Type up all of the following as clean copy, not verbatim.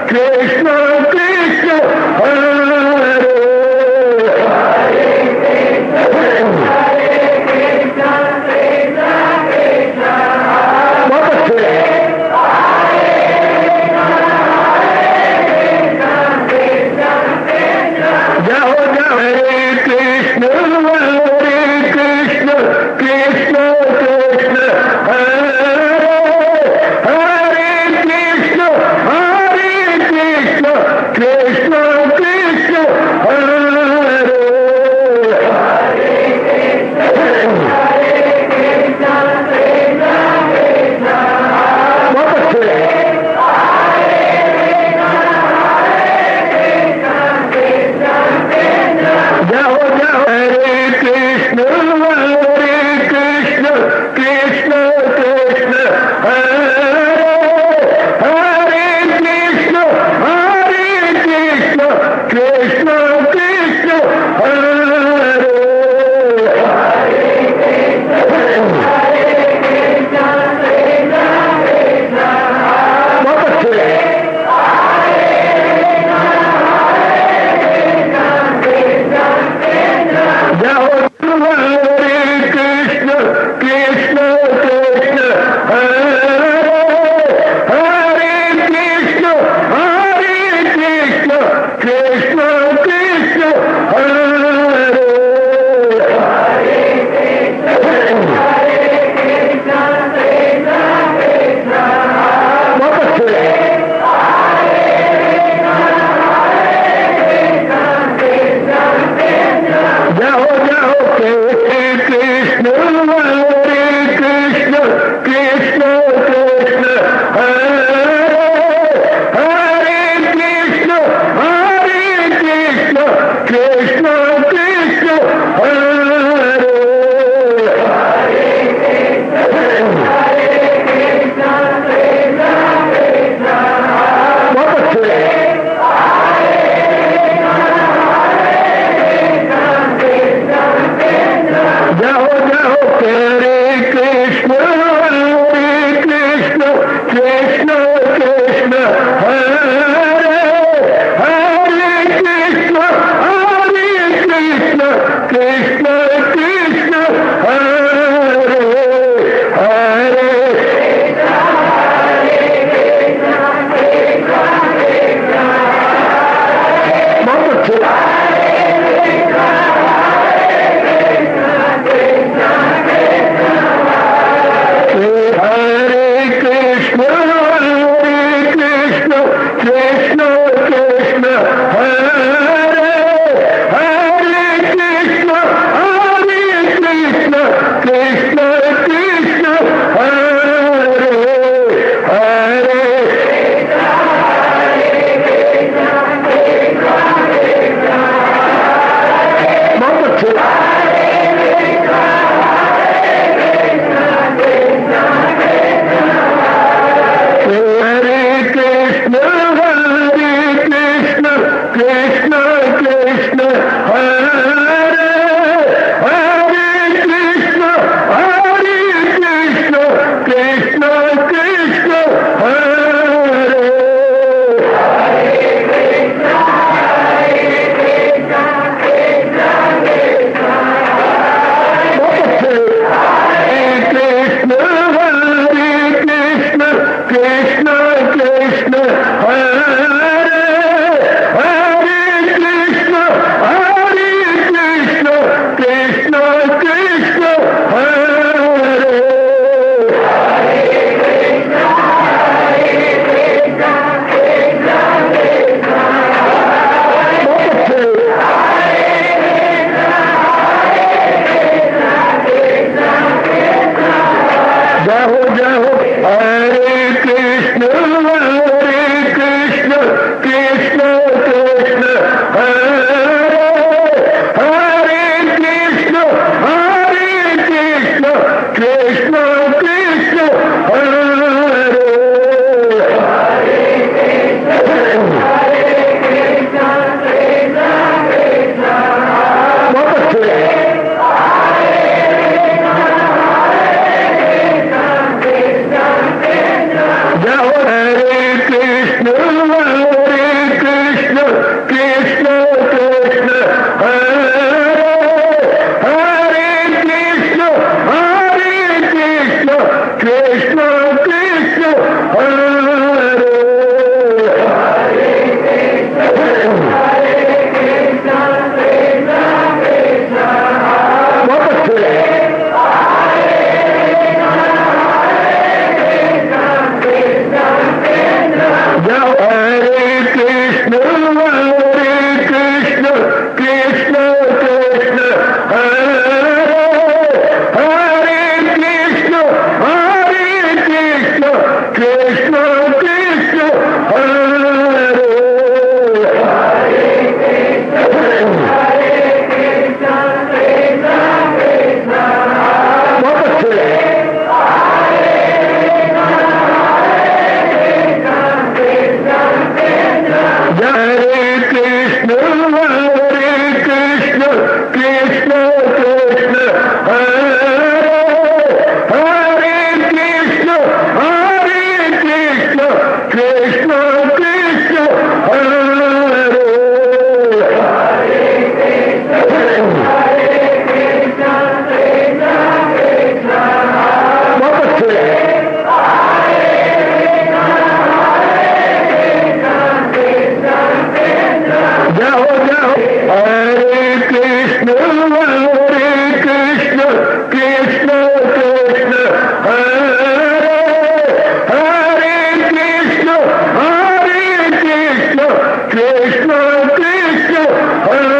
कृष्ण कृष्ण हरे बहुत अच्छे जाओ जाओ हरे कृष्ण कृष्ण कृष्ण हरे हरे कृष्ण कृष्ण कृष्ण हरे बहुत अच्छे जाओ जाओ हरे कृष्ण कृष्ण कृष्ण हरे हरे कृष्ण कृष्ण कृष्ण हरे बहुत अच्छे जाओ हरे कृष्ण कृष्ण हरे हरे कृष्ण कृष्ण कृष्ण हरे बहुत अच्छे जाओ जाओ हरे कृष्ण कृष्ण हरे हरे कृष्ण कृष्ण हरे बहुत अच्छे जाओ जाओ हरे कृष्ण कृष्ण हरे हरे कृष्ण कृष्ण हरे हरे बहुत अच्छे हरे कृष्ण कृष्ण हरे हरे कृष्ण कृष्ण हरे हरे जाओ जाओ हरे कृष्ण कृष्ण कृष्ण हरे हरे कृष्ण कृष्ण कृष्ण हरे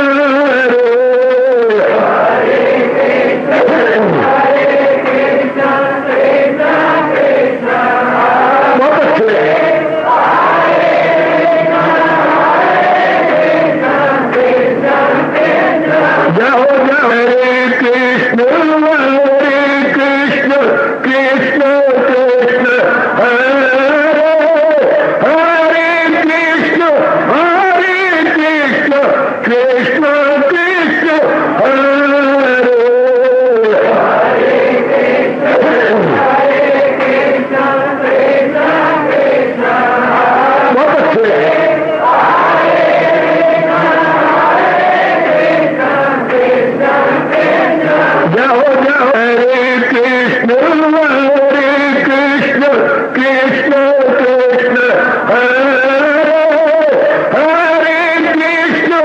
बहुत अच्छे जाओ जाओ हरे कृष्ण कृष्ण कृष्ण हरे हरे कृष्ण कृष्ण कृष्ण हरे बहुत अच्छे जाओ जाओ हरे कृष्ण कृष्ण कृष्ण हरे हरे कृष्ण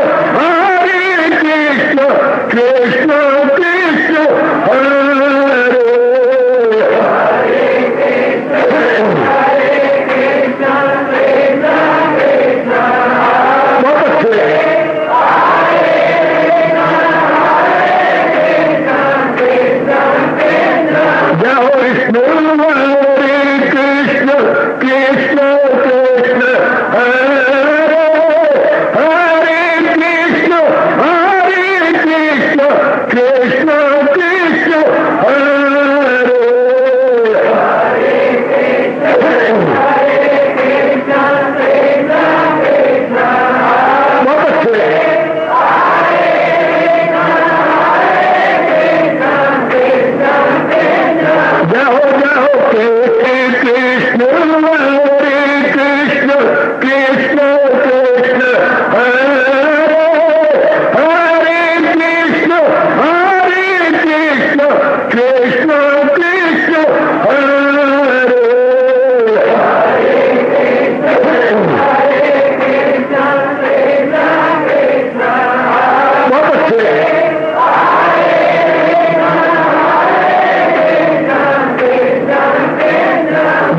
कृष्ण कृष्ण हरे बहुत अच्छे जाओ विष्णु कृष्ण कृष्ण हरे हरे कृष्ण कृष्ण हरे बहुत अच्छे जाओ जाओ कृष्ण कृष्ण कृष्ण हरे हरे कृष्ण कृष्ण हरे बहुत अच्छे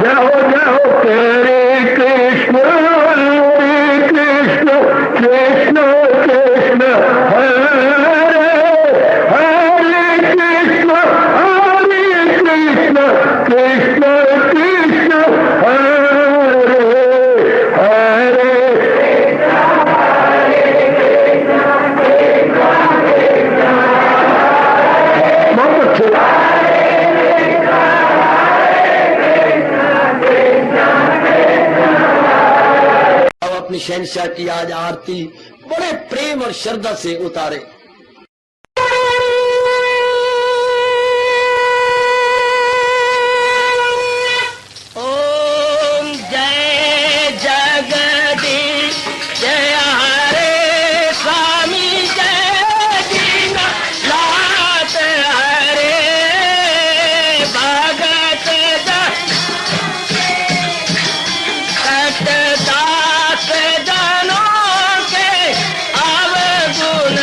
जाओ जाओ हरे कृष्ण कृष्ण हरे हरे कृष्ण कृष्ण हरे हरे बहुत अच्छे अपनी शहनशाह की आज आरती बड़े प्रेम और श्रद्धा से उतारे। ओम जय जगदीश जय हरे स्वामी जय दीनानाथ हरे भगत दास जनों के अवगुण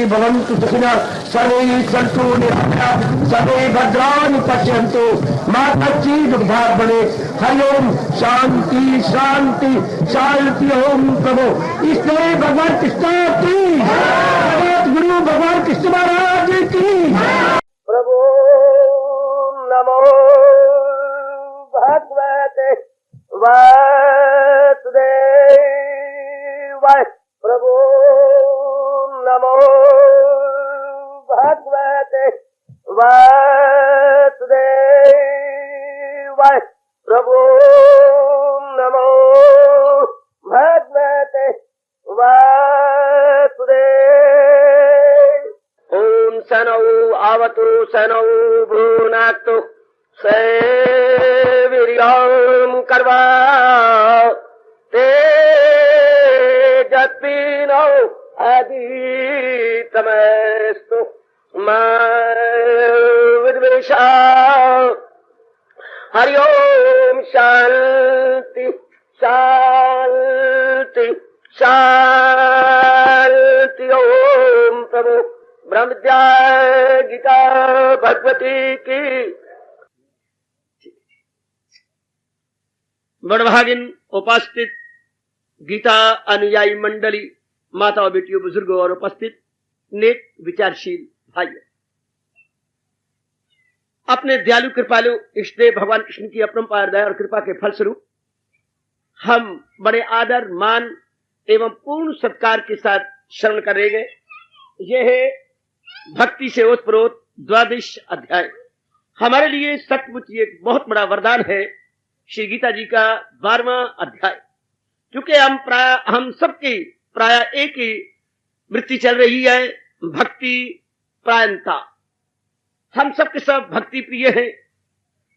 भवन्तु सुखिनः सर्वे सन्तु निरामयाः सर्वे भद्राणि पश्यन्तु मा कश्चित् दुःखभाग् भवेत्। हरि ओम शांति शांति शांति। ओम प्रभु इसलिए भगवान कृष्ण की गुरु भगवान कृष्ण महाराज की प्रभु नमो भगवते वासुदेवाय। प्रभु नमो भगवते वासुदेवाय। प्रभु नमो भगवते वासुदेवाय। ओम सनौ आवतु सनौ भुनाक्तु सेवीर्यं कर्वा तेजस्विनो अधीतमस्तु मा विद्वेषा। हरि ओम शांति शांति शांति। ओम प्रभु ब्रह्म विद्या गीता भगवती की। बड़भागिन उपस्थित गीता अनुयायी मंडली, माताओं बेटियों बुजुर्गों और उपस्थित नेक विचारशील भाइयों, अपने दयालु कृपालु इष्टदेव भगवान कृष्ण की अपरंपार दया और कृपा के फलस्वरूप हम बड़े आदर मान एवं पूर्ण सत्कार के साथ श्रवण करेंगे। यह है भक्ति से ओतप्रोत 12वां अध्याय। हमारे लिए सचमुच एक बहुत बड़ा वरदान है श्री गीता जी का 12वां अध्याय, क्योंकि हम सबकी प्राय एक ही वृत्ति चल रही है, भक्ति प्रायणता। हम सबके सब भक्ति प्रिय हैं।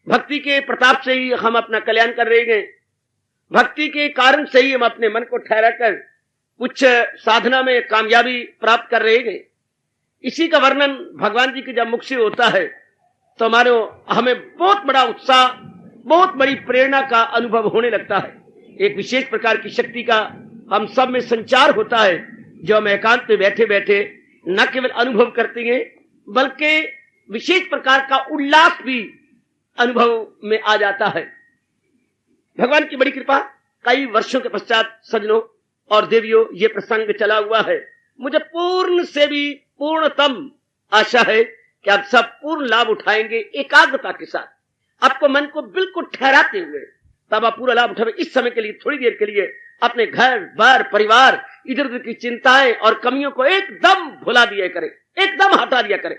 भक्ति के प्रताप से ही हम अपना कल्याण कर रहे हैं। भक्ति के कारण से ही हम अपने मन को ठहरा कर कुछ साधना में कामयाबी प्राप्त कर रहे हैं। इसी का वर्णन भगवान जी के जब मुख से होता है तो हमें बहुत बड़ा उत्साह, बहुत बड़ी प्रेरणा का अनुभव होने लगता है। एक विशेष प्रकार की शक्ति का हम सब में संचार होता है, जो हम एकांत में बैठे बैठे न केवल अनुभव करते हैं बल्कि विशेष प्रकार का उल्लास भी अनुभव में आ जाता है। भगवान की बड़ी कृपा, कई वर्षों के पश्चात सज्जनों और देवियों ये प्रसंग चला हुआ है। मुझे पूर्ण से भी पूर्णतम आशा है कि आप सब पूर्ण लाभ उठाएंगे एकाग्रता के साथ, आपको मन को बिल्कुल ठहराते हुए, तब आप पूरा लाभ उठाएंगे। इस समय के लिए, थोड़ी देर के लिए अपने घर बार परिवार इधर उधर की चिंताएं और कमियों को एकदम भुला दिया करें, एकदम हटा दिया करें,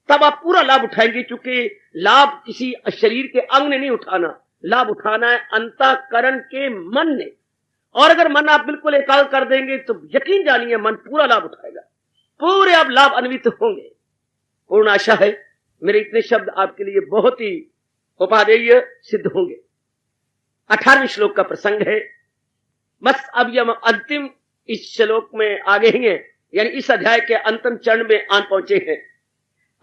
तब आप पूरा लाभ उठाएंगे। क्योंकि लाभ किसी शरीर के अंग ने नहीं उठाना, लाभ उठाना है अंतःकरण के मन ने। और अगर मन आप बिल्कुल एकाग्र कर देंगे तो यकीन जानिए मन पूरा लाभ उठाएगा, पूरे आप लाभ अन्वित होंगे। पूर्ण आशा है मेरे इतने शब्द आपके लिए बहुत ही उपादेय सिद्ध होंगे। 18वें श्लोक का प्रसंग है। बस अब हम अंतिम इस श्लोक में आ गए हैं, यानी इस अध्याय के अंतिम चरण में आन पहुंचे हैं।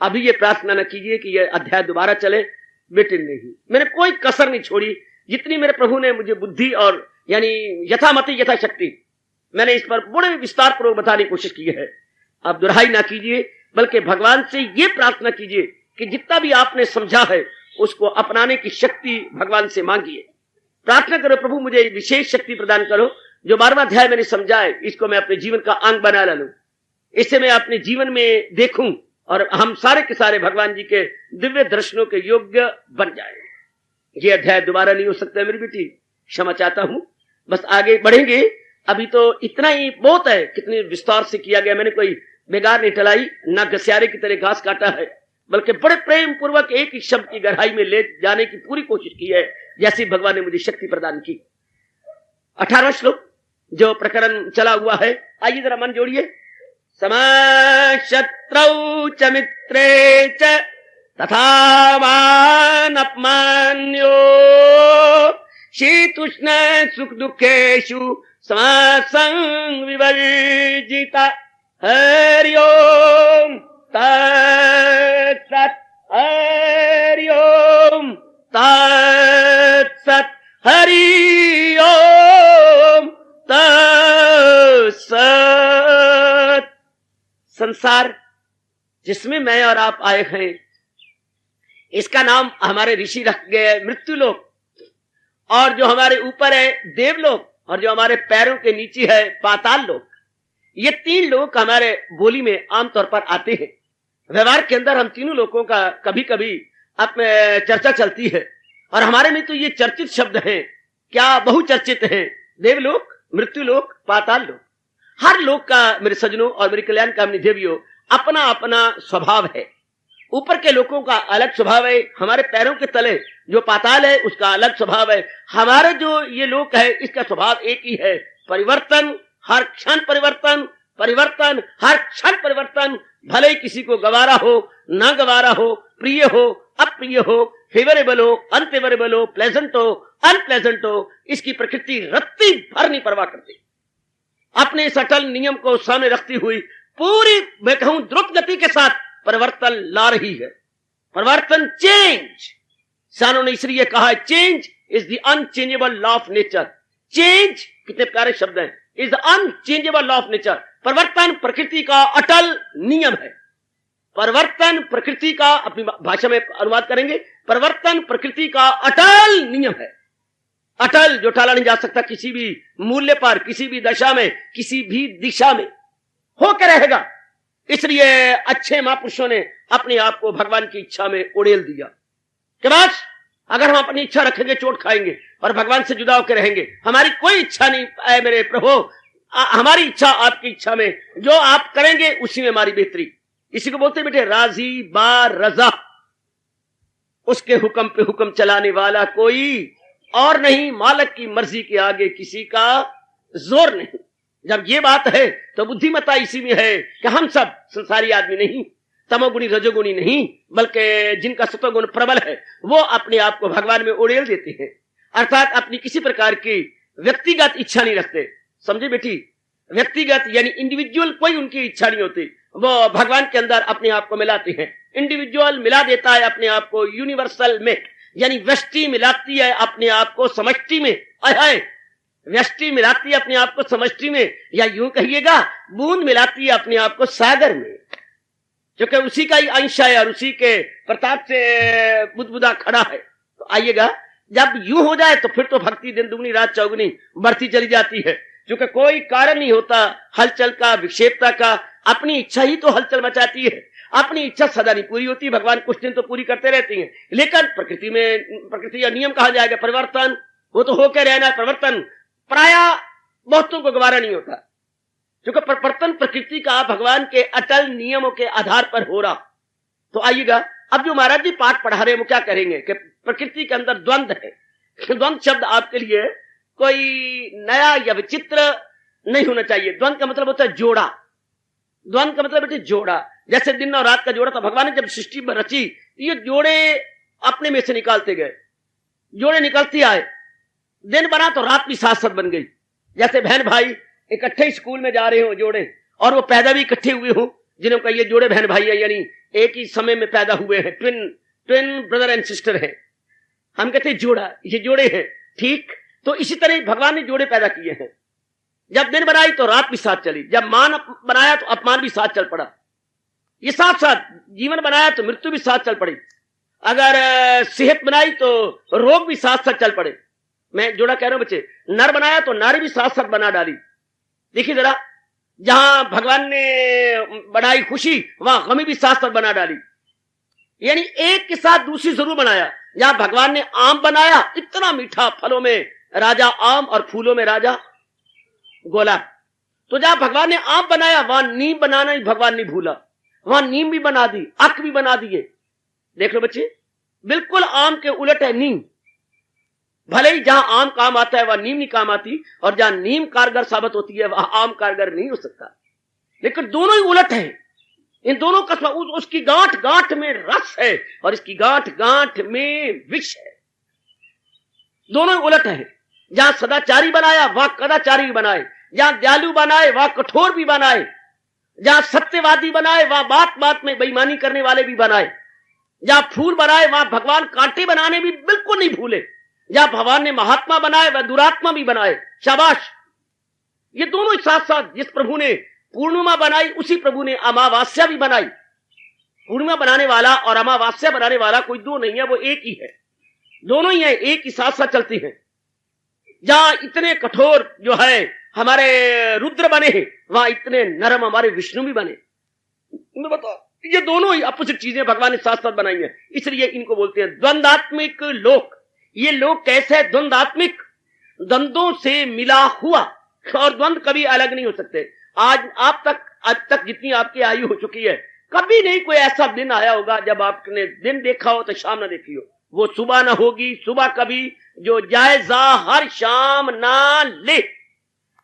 अभी ये प्रार्थना न कीजिए कि यह अध्याय दोबारा चले, बेटे नहीं, मैंने कोई कसर नहीं छोड़ी। जितनी मेरे प्रभु ने मुझे बुद्धि और यानी यथामति यथाशक्ति मैंने इस पर बड़े विस्तार पूर्वक बताने की कोशिश की है। आप दुहाई ना कीजिए, बल्कि भगवान से ये प्रार्थना कीजिए कि जितना भी आपने समझा है उसको अपनाने की शक्ति भगवान से मांगिए। प्रार्थना करो, प्रभु मुझे विशेष शक्ति प्रदान करो, जो 12वां अध्याय मैंने समझा है इसको मैं अपने जीवन का अंग बना लूं, इससे मैं अपने जीवन में देखूं और हम सारे के सारे भगवान जी के दिव्य दर्शनों के योग्य बन जाए। ये अध्याय दोबारा नहीं हो सकता मेरी बेटी, क्षमा चाहता हूं। बस आगे बढ़ेंगे, अभी तो इतना ही बहुत है। कितने विस्तार से किया गया, मैंने कोई बेगार नहीं टलाई, ना घसियारे की तरह घास काटा है, बल्कि बड़े प्रेम पूर्वक एक ही शब्द की गहराई में ले जाने की पूरी कोशिश की है, जैसी भगवान ने मुझे शक्ति प्रदान की। 18वां श्लोक जो प्रकरण चला हुआ है, आइए जरा मन जोड़िए। समाशत्रौ च मित्रे च तथा मान अपमान्यो शीतुष्ण सुख दुखेषु समासं विवर्जिता। हरि ओम तत्सत्, हरि ओम तत्सत्, हरि ओम तत्सत्। संसार जिसमें मैं और आप आए हैं, इसका नाम हमारे ऋषि रख गए मृत्यु लोक, और जो हमारे ऊपर है देवलोक, और जो हमारे पैरों के नीचे है पाताल लोक। ये तीन लोक हमारे बोली में आमतौर पर आते हैं। व्यवहार के अंदर हम तीनों लोकों का कभी कभी अपने चर्चा चलती है, और हमारे में तो ये चर्चित शब्द हैं, क्या बहुचर्चित हैं, देवलोक, मृत्युलोक, पाताल लोक। हर लोक का मेरे सज्जनों और मेरे कल्याण कामनी देवियों अपना अपना स्वभाव है। ऊपर के लोगों का अलग स्वभाव है, हमारे पैरों के तले जो पाताल है उसका अलग स्वभाव है। हमारे जो ये लोक है इसका स्वभाव एक ही है, परिवर्तन, हर क्षण परिवर्तन, परिवर्तन, हर क्षण परिवर्तन। भले ही किसी को गवारा हो, ना गवारा हो, प्रिय हो, अप्रिय हो, फेवरेबल हो, अनफेवरेबल हो, प्लेजेंट हो, अनप्लेजेंट हो, इसकी प्रकृति रत्ती भर नहीं परवाह करती। अपने इस अटल नियम को सामने रखती हुई पूरी मैं कहूं द्रुत गति के साथ परिवर्तन ला रही है। परिवर्तन, चेंज, सानों ने इसलिए कहा है change is the unchangeable law of nature. Change, कितने प्यारे शब्द हैं, is the unchangeable law of nature. परिवर्तन प्रकृति का अटल नियम है। परिवर्तन प्रकृति का, अपनी भाषा में अनुवाद करेंगे, परिवर्तन प्रकृति का अटल नियम है। अटल, जो टाला नहीं जा सकता, किसी भी मूल्य पर, किसी भी दशा में, किसी भी दिशा में होकर रहेगा। इसलिए अच्छे महापुरुषों ने अपने आप को भगवान की इच्छा में उड़ेल दिया कि बस अगर हम अपनी इच्छा रखेंगे चोट खाएंगे और भगवान से जुदा होकर रहेंगे। हमारी कोई इच्छा नहीं है मेरे प्रभु, हमारी इच्छा आपकी इच्छा में, जो आप करेंगे उसी में हमारी बेहतरी। इसी को बोलते बेटे राजी बार रजा, उसके हुक्म पे हुक्म चलाने वाला कोई और नहीं, मालिक की मर्जी के आगे किसी का जोर नहीं। जब ये बात है तो बुद्धिमत्ता इसी में है कि हम सब संसारी आदमी नहीं, तमोगुणी रजोगुणी नहीं, बल्कि जिनका सतोगुण प्रबल है वो अपने आप को भगवान में उड़ेल देते हैं, अर्थात अपनी किसी प्रकार की व्यक्तिगत इच्छा नहीं रखते। समझे बेटी, व्यक्तिगत यानी इंडिविजुअल कोई उनकी इच्छा नहीं होती, वो भगवान के अंदर अपने आप को मिलाते हैं। इंडिविजुअल मिला देता है अपने आप को यूनिवर्सल में, यानी व्यष्टि मिलाती है अपने आप को समष्टि में। आय, व्यष्टि मिलाती है अपने आप को समष्टि में, या यूं कहिएगा बूंद मिलाती है अपने आप को सागर में, क्योंकि उसी का ही अंश है और उसी के प्रताप से बुदबुदा खड़ा है। तो आइएगा, जब यूं हो जाए तो फिर तो भक्ति दिन दुगनी रात चौगुनी बढ़ती चली जाती है, क्योंकि कोई कारण नहीं होता हलचल का, विक्षेपता का। अपनी इच्छा ही तो हलचल मचाती है। अपनी इच्छा सदा नहीं पूरी होती, भगवान कुछ दिन तो पूरी करते रहती हैं, लेकिन प्रकृति में, प्रकृति का नियम कहा जाएगा परिवर्तन, वो तो होकर रहना। परिवर्तन प्राय बहुतों को गवारा नहीं होता, क्योंकि परिवर्तन प्रकृति का भगवान के अटल नियमों के आधार पर हो रहा। तो आइएगा, अब जो महाराज जी पाठ पढ़ा रहे हैं वो क्या करेंगे कि प्रकृति के अंदर द्वंद्व है। द्वंद्व शब्द आपके लिए कोई नया या विचित्र नहीं होना चाहिए। द्वंद्व का मतलब होता है जोड़ा। द्वंद्व का मतलब बेटे जोड़ा, जैसे दिन और रात का जोड़ा था। भगवान ने जब सृष्टि रची ये जोड़े अपने में से निकालते गए, जोड़े निकलते आए, दिन बना तो रात भी साथ साथ बन गई। जैसे बहन भाई इकट्ठे स्कूल में जा रहे हो जोड़े, और वो पैदा भी इकट्ठे हुए हो, जिन्हों का ये जोड़े बहन भाई है, यानी एक ही समय में पैदा हुए हैं, ट्विन ब्रदर एंड सिस्टर है, हम कहते हैं जोड़ा, ये जोड़े हैं। ठीक, तो इसी तरह भगवान ने जोड़े पैदा किए हैं। जब दिन बनाई तो रात भी साथ चली, जब मान बनाया तो अपमान भी साथ चल पड़ा, ये साथ साथ जीवन बनाया तो मृत्यु भी साथ चल पड़ी। अगर सेहत बनाई तो रोग भी साथ साथ चल पड़े। मैं जोड़ा कह रहा हूं बच्चे, नर बनाया तो नारी भी साथ साथ बना डाली। देखिए जरा, जहां भगवान ने बनाई खुशी वहां गमी भी साथ साथ बना डाली, यानी एक के साथ दूसरी जरूर बनाया। जहां भगवान ने आम बनाया, इतना मीठा, फलों में राजा आम और फूलों में राजा गोला। तो जहां भगवान ने आम बनाया वहां नीम बनाना ही भगवान ने भूला, वहां नीम भी बना दी, अक भी बना दिए। देख लो बच्चे, बिल्कुल आम के उलट है नीम। भले ही जहां आम काम आता है वहां नीम नहीं काम आती, और जहां नीम कारगर साबित होती है वहां आम कारगर नहीं हो सकता। लेकिन दोनों ही उलट है। इन दोनों का उसकी गांठ गांठ में रस है और इसकी गांठ गांठ में विष है। दोनों ही उलट है। जहां सदाचारी बनाया वहां कदाचारी भी बनाए, जहां दयालु बनाए वहां कठोर भी बनाए, जहां सत्यवादी बनाए वहां बात बात में बेईमानी करने वाले भी बनाए, जहां फूल बनाए वहां भगवान कांटे बनाने भी बिल्कुल नहीं भूले, जहां भगवान ने महात्मा बनाए वह दुरात्मा भी बनाए। शाबाश, ये दोनों साथ साथ जिस प्रभु ने पूर्णिमा बनाई, उसी प्रभु ने अमावास्या भी बनाई। पूर्णिमा बनाने वाला और अमावास्या बनाने वाला कोई दो नहीं है, वो एक ही है। दोनों ही है, एक ही साथ साथ चलती हैं। जहां इतने कठोर जो है हमारे रुद्र बने हैं, वहां इतने नरम हमारे विष्णु भी बने। मैं बताओ, ये दोनों ही अपोजिट चीजें भगवान ने साथ साथ बनाई हैं, इसलिए इनको बोलते हैं द्वंदात्मिक लोक। ये लोक कैसे है? द्वंदात्मिक, द्वंद्वों से मिला हुआ, और द्वंद्व कभी अलग नहीं हो सकते। आज तक जितनी आपकी आयु हो चुकी है, कभी नहीं कोई ऐसा दिन आया होगा जब आपने दिन देखा हो तो शाम ना देखी हो। वो सुबह ना होगी, सुबह कभी जो जायजा हर शाम ना ले।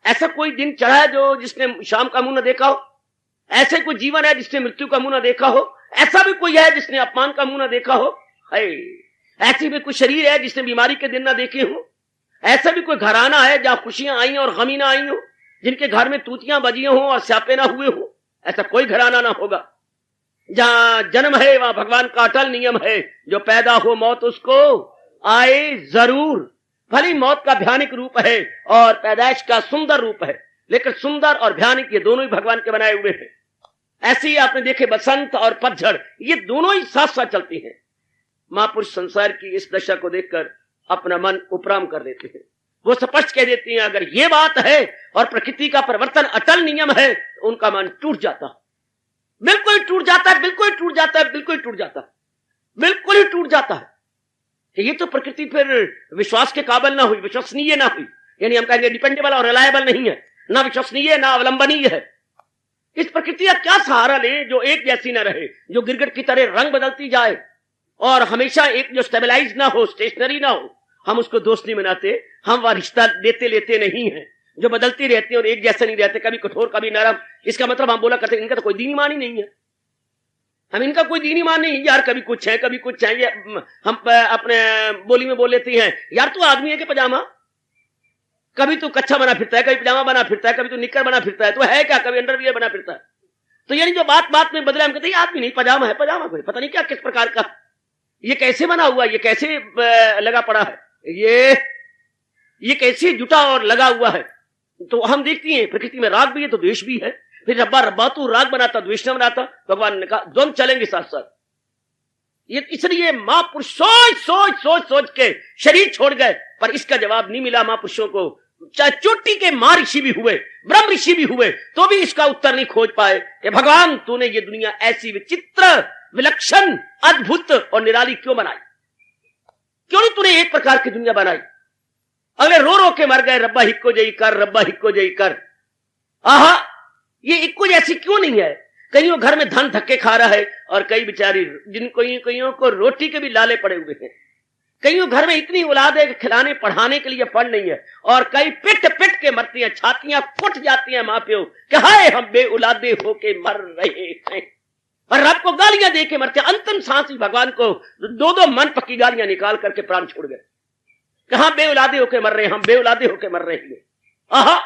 ऐसा कोई दिन चढ़ा है जो जिसने शाम का मुंह ना देखा हो? ऐसे कोई जीवन है जिसने मृत्यु का मुंह ना देखा हो? ऐसा भी कोई है जिसने अपमान का मुंह ना देखा हो? है। ऐसी भी कोई शरीर है जिसने बीमारी के दिन ना देखे हो? ऐसा भी कोई घराना है जहां खुशियां आई और गमी ना आई हो, जिनके घर में तूतियां बजी हो और स्यापे ना हुए हो? ऐसा कोई घराना ना होगा। जहां जन्म है वहां भगवान का अटल नियम है, जो पैदा हो मौत उसको आए जरूर। भली मौत का भयानक रूप है और पैदाइश का सुंदर रूप है, लेकिन सुंदर और भयानक ये दोनों ही भगवान के बनाए हुए हैं। ऐसे ही आपने देखे बसंत और पतझड़, ये दोनों ही साथ साथ चलती हैं। महापुरुष संसार की इस दशा को देखकर अपना मन उपराम कर देते हैं। वो स्पष्ट कह देती हैं, अगर ये बात है और प्रकृति का परिवर्तन अटल नियम है, तो उनका मन टूट जाता है, बिल्कुल टूट जाता है, बिल्कुल टूट जाता है, बिल्कुल टूट जाता है, बिल्कुल ही टूट जाता है। ये तो प्रकृति फिर विश्वास के काबिल ना हुई, विश्वसनीय ना हुई। यानी हम कहेंगे डिपेंडेबल और रिलायबल नहीं है, ना विश्वसनीय ना अवलंबनीय है। इस प्रकृति का क्या सहारा ले जो एक जैसी ना रहे, जो गिरगिट की तरह रंग बदलती जाए और हमेशा एक जो स्टेबलाइज ना हो, स्टेशनरी ना हो। हम उसको दोस्त नहीं बनाते, हम वह रिश्ता देते लेते नहीं है, जो बदलती रहते हैं और एक जैसे नहीं रहते, कभी कठोर कभी नरम। इसका मतलब हम बोला करते इनका तो कोई दीनी मान ही नहीं है, हम इनका कोई दीनी मान नहीं यार, कभी कुछ है कभी कुछ है। ये हम अपने बोली में बोल लेते हैं, यार तू आदमी है कि पजामा? कभी तू कच्छा बना फिरता है, कभी पजामा बना फिरता है, कभी तू निक्कर बना फिरता है, तो है क्या? कभी अंडरवियर बना फिरता है। तो यानी जो बात बात में बदले, हम कहते हैं आदमी नहीं पजामा है, पजामा कोई पता नहीं क्या किस प्रकार का, ये कैसे बना हुआ, ये कैसे लगा पड़ा है, ये कैसे जुटा और लगा हुआ है। तो हम देखती हैं प्रकृति में राग भी है तो द्वेष भी है। फिर रब्बा रब्बा तू राग बनाता द्वेष न बनाता, भगवान ने कहा द्वंद्व चलेंगे साथ साथ। ये इसलिए महापुरुष सोच सोच सोच सोच के शरीर छोड़ गए, पर इसका जवाब नहीं मिला महापुरुषों को। चाहे चोटी के मां ऋषि भी हुए, ब्रह्म ऋषि भी हुए, तो भी इसका उत्तर नहीं खोज पाए कि भगवान तूने ये दुनिया ऐसी विचित्र, विलक्षण, अद्भुत और निराली क्यों बनाई? क्यों नहीं तूने एक प्रकार की दुनिया बनाई? अगले रो रो के मर गए, रब्बा हिक्को जई कर, रब्बा हिक्को जई कर। आहा, ये इक्को जैसी क्यों नहीं है? कईयों घर में धन धक्के खा रहा है और कई बेचारी कईयों को रोटी के भी लाले पड़े हुए हैं। कईयों घर में इतनी औलाद है कि खिलाने पढ़ाने के लिए फंड नहीं है, और कई पिट पिट के मरती हैं, छातियां फुट जाती हैं माँ प्यो कि हाय हम बेऔलादे होके मर रहे हैं, और रब को गालियां दे के मरते। अंतिम सांस ही भगवान को दो दो मन पक्की गालियां निकाल करके प्राण छोड़ गए। कहां बेऔलादे होके मर रहे हैं, हम बेऔलादे होके मर रहे हैं। आहा,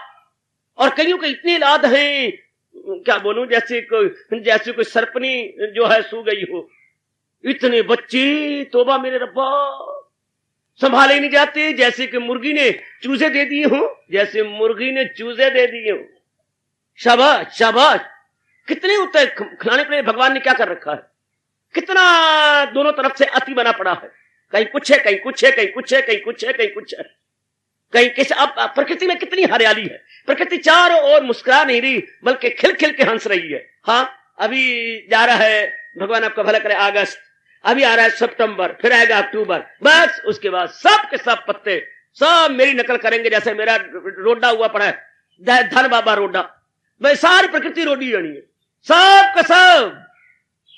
और कईयों के इतनी औलाद है, क्या बोलूं, जैसे कोई सरपनी जो है सू गई हो। इतने बच्चे, तोबा मेरे रब्बा, संभाले नहीं जाते, जैसे कि मुर्गी ने चूजे दे दिए हो, जैसे मुर्गी ने चूजे दे दिए हो। शाबाश शाबाश, कितने उत्तर खिलाने के लिए भगवान ने क्या कर रखा है, कितना दोनों तरफ से अति बना पड़ा है। कहीं कुछ है, कहीं कुछ है, कहीं कुछ है, कहीं कुछ है, कहीं कुछ है, कहीं किस। अब प्रकृति में कितनी हरियाली है, प्रकृति चारों ओर मुस्कुरा नहीं रही बल्कि खिल खिल के हंस रही है। हाँ, अभी जा रहा है, भगवान आपका भला करे, अगस्त, अभी आ रहा है सितंबर, फिर आएगा अक्टूबर, बस उसके बाद सब के सब पत्ते सब मेरी नकल करेंगे। जैसे मेरा रोडा हुआ पड़ा है, धन बाबा रोडा, वह सारी प्रकृति रोडी जानी है, सब का सब,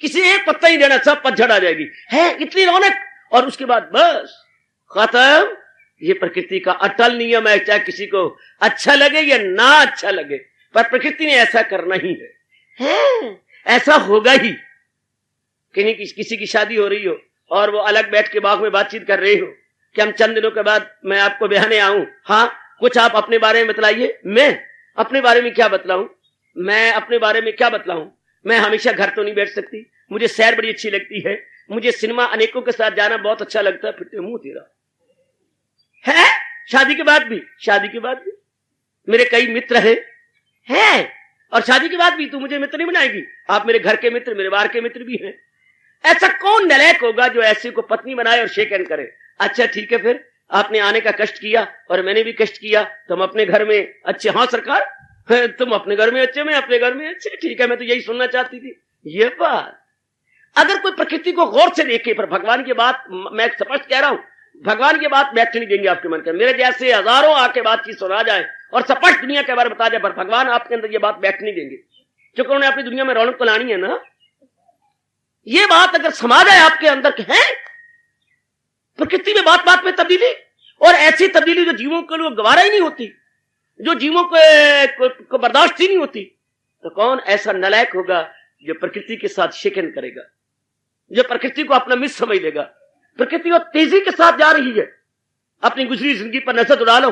किसी एक पत्ता ही देना, सब पतझड़ आ जाएगी, है इतनी रौनक, और उसके बाद बस खत्म। ये प्रकृति का अटल नियम है, चाहे किसी को अच्छा लगे या ना अच्छा लगे, पर प्रकृति ने ऐसा करना ही है, ऐसा होगा ही। कहीं किसी की शादी हो रही हो और वो अलग बैठ के बाग में बातचीत कर रहे हो कि हम चंद दिनों के बाद मैं आपको ब्याहने आऊं, हाँ कुछ आप अपने बारे में बतलाइए। मैं अपने बारे में क्या बतलाऊं, मैं अपने बारे में क्या बतलाऊं? मैं हमेशा घर तो नहीं बैठ सकती, मुझे सैर बड़ी अच्छी लगती है, मुझे सिनेमा अनेकों के साथ जाना बहुत अच्छा लगता है। फिर मुंह तेरा है, शादी के बाद भी मेरे कई मित्र हैं, और शादी के बाद भी तू मुझे मित्र नहीं बनाएगी? आप मेरे घर के मित्र, मेरे बाहर के मित्र भी हैं। ऐसा कौन नालायक होगा जो ऐसे को पत्नी बनाए और शेक हैंड करे? अच्छा ठीक है, फिर आपने आने का कष्ट किया और मैंने भी कष्ट किया, तुम अपने घर में अच्छे। हाँ सरकार, तुम अपने घर में अच्छे, मैं अपने घर में अच्छे। ठीक है, मैं तो यही सुनना चाहती थी। ये बात अगर कोई प्रकृति को गौर से देखे, पर भगवान की बात मैं स्पष्ट कह रहा हूं, भगवान की बात व्याख्या नहीं देंगे आपके मन के। मेरे जैसे हजारों आके बातचीत सुना जाए और स्पष्ट दुनिया के बारे में बता जाए, पर भगवान आपके अंदर ये बात व्याख्या नहीं देंगे, क्योंकि उन्होंने अपनी दुनिया में रौनक तो लानी है ना। ये बात अगर समा जाए आपके अंदर कि है प्रकृति में बात बात में तब्दीली, और ऐसी तब्दीली जो जीवों के लिए गवारा ही नहीं होती, जो जीवों को बर्दाश्त ही नहीं होती, तो कौन ऐसा नालायक होगा जो प्रकृति के साथ शिकन करेगा, जो प्रकृति को अपना मित्र समझ लेगा। प्रकृति और तेजी के साथ जा रही है। अपनी गुजरी जिंदगी पर नजर उड़ा लो,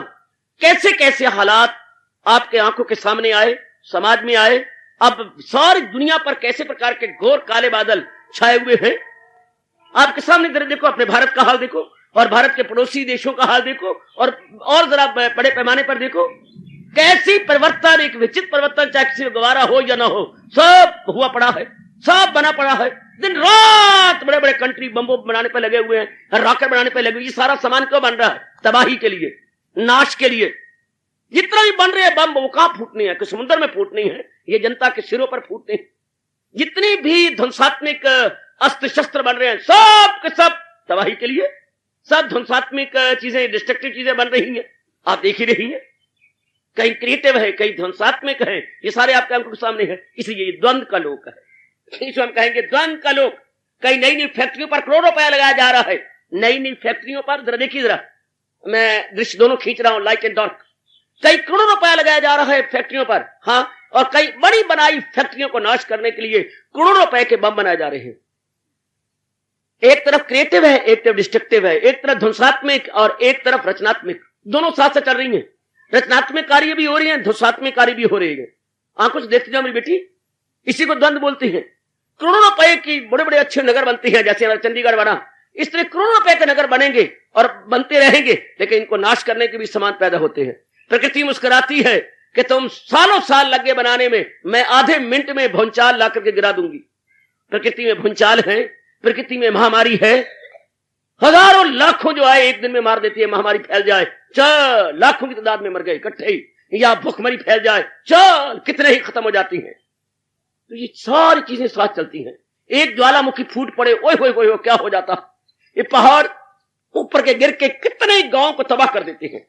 कैसे कैसे हालात आपके आंखों के सामने आए, समाज में आए। अब सारी दुनिया पर कैसे प्रकार के घोर काले बादल छाए हुए हैं। आपके सामने जरा देखो, अपने भारत का हाल देखो और भारत के पड़ोसी देशों का हाल देखो, और जरा बड़े पैमाने पर देखो कैसी परिवर्तन, एक विचित्र परिवर्तन, चाहे किसी को गवारा हो या ना हो, सब हुआ पड़ा है, सब बना पड़ा है। दिन रात बड़े बड़े कंट्री बम्बों बनाने पर लगे हुए हैं, रॉकेट बनाने पर लगे हुए। ये सारा सामान क्यों बन रहा है? तबाही के लिए, नाश के लिए। जितना भी बन रहे हैं बम, वो कहां फूटने हैं? कि समुद्र में फूटने हैं, ये जनता के सिरों पर फूटने हैं। जितनी भी ध्वंसात्मक अस्त्र शस्त्र बन रहे हैं, सब के सब तबाही के लिए, सब ध्वंसात्मक चीजें, डिस्ट्रक्टिव चीजें बन रही हैं। आप देख ही रही हैं, कहीं क्रिएटिव है, कहीं ध्वंसात्मक है, ये सारे आपके आंखों के सामने है। इसलिए ये द्वंद का लोक है, इसको हम कहेंगे द्वंद का लोक। कई नई नई फैक्ट्रियों पर करोड़ों रुपया लगाया जा रहा है, नई नई फैक्ट्रियों पर। जरा देखिए, जरा मैं दृश्य दोनों खींच रहा हूं, लाइट एंड डार्क। कई करोड़ों रुपया लगाया जा रहा है फैक्ट्रियों पर, हाँ, और कई बड़ी बनाई फैक्ट्रियों को नाश करने के लिए करोड़ों रुपए के बम बनाए जा रहे हैं। एक तरफ क्रिएटिव है, एक तरफ डिस्ट्रक्टिव है, एक तरफ ध्वंसात्मक और एक तरफ रचनात्मक, दोनों साथ साथ चल रही हैं। रचनात्मक कार्य भी हो रही है, ध्वंसात्मक कार्य भी हो रही है। आंखों से देखते जाओ मेरी बेटी, इसी को द्वंद बोलती है। करोड़ों रुपए की बड़े बड़े अच्छे नगर बनती हैं, जैसे हमारा चंडीगढ़ बना, इस तरह करोड़ों रुपए के नगर बनेंगे और बनते रहेंगे, लेकिन इनको नाश करने के भी सामान पैदा होते हैं। प्रकृति मुस्कुराती है कि तुम सालों साल लगे बनाने में, मैं आधे मिनट में भूचाल ला करके गिरा दूंगी। प्रकृति में भूचाल है, प्रकृति में महामारी है। हजारों लाखों जो आए एक दिन में मार देती है, महामारी फैल जाए, चल लाखों की तादाद में मर गए इकट्ठे ही, या भूखमरी फैल जाए, चल कितने ही खत्म हो जाती हैं। तो ये सारी चीजें साथ चलती हैं। एक ज्वालामुखी फूट पड़े, ओए होए होए क्या हो जाता। ये पहाड़ ऊपर के गिर के कितने गांव को तबाह कर देते हैं।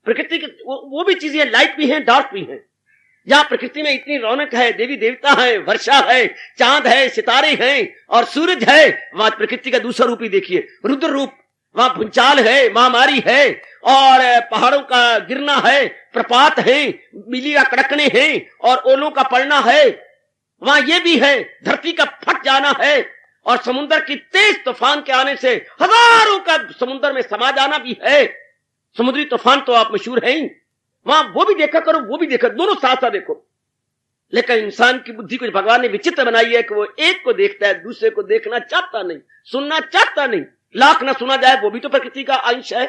प्रकृति की वो भी चीजें लाइट भी हैं, डार्क भी हैं। जहां प्रकृति में इतनी रौनक है, देवी देवता है, वर्षा है, चांद है, सितारे हैं और सूरज है, वहां प्रकृति का दूसरा रूप ही देखिए, रुद्र रूप। वहां भूचाल है, महामारी है और पहाड़ों का गिरना है, प्रपात है, बिजली का कड़कने हैं और ओलों का पड़ना है। वहां ये भी है, धरती का फट जाना है और समुद्र की तेज तूफान के आने से हजारों का समुद्र में समा जाना भी है। समुद्री तूफान तो आप मशहूर है ही, वहां वो भी देखा करो, वो भी देखा, दोनों साथ साथ देखो। लेकिन इंसान की बुद्धि कुछ भगवान ने विचित्र बनाई है कि वो एक को देखता है, दूसरे को देखना चाहता नहीं, सुनना चाहता नहीं। लाख ना सुना जाए वो भी तो प्रकृति का अंश है,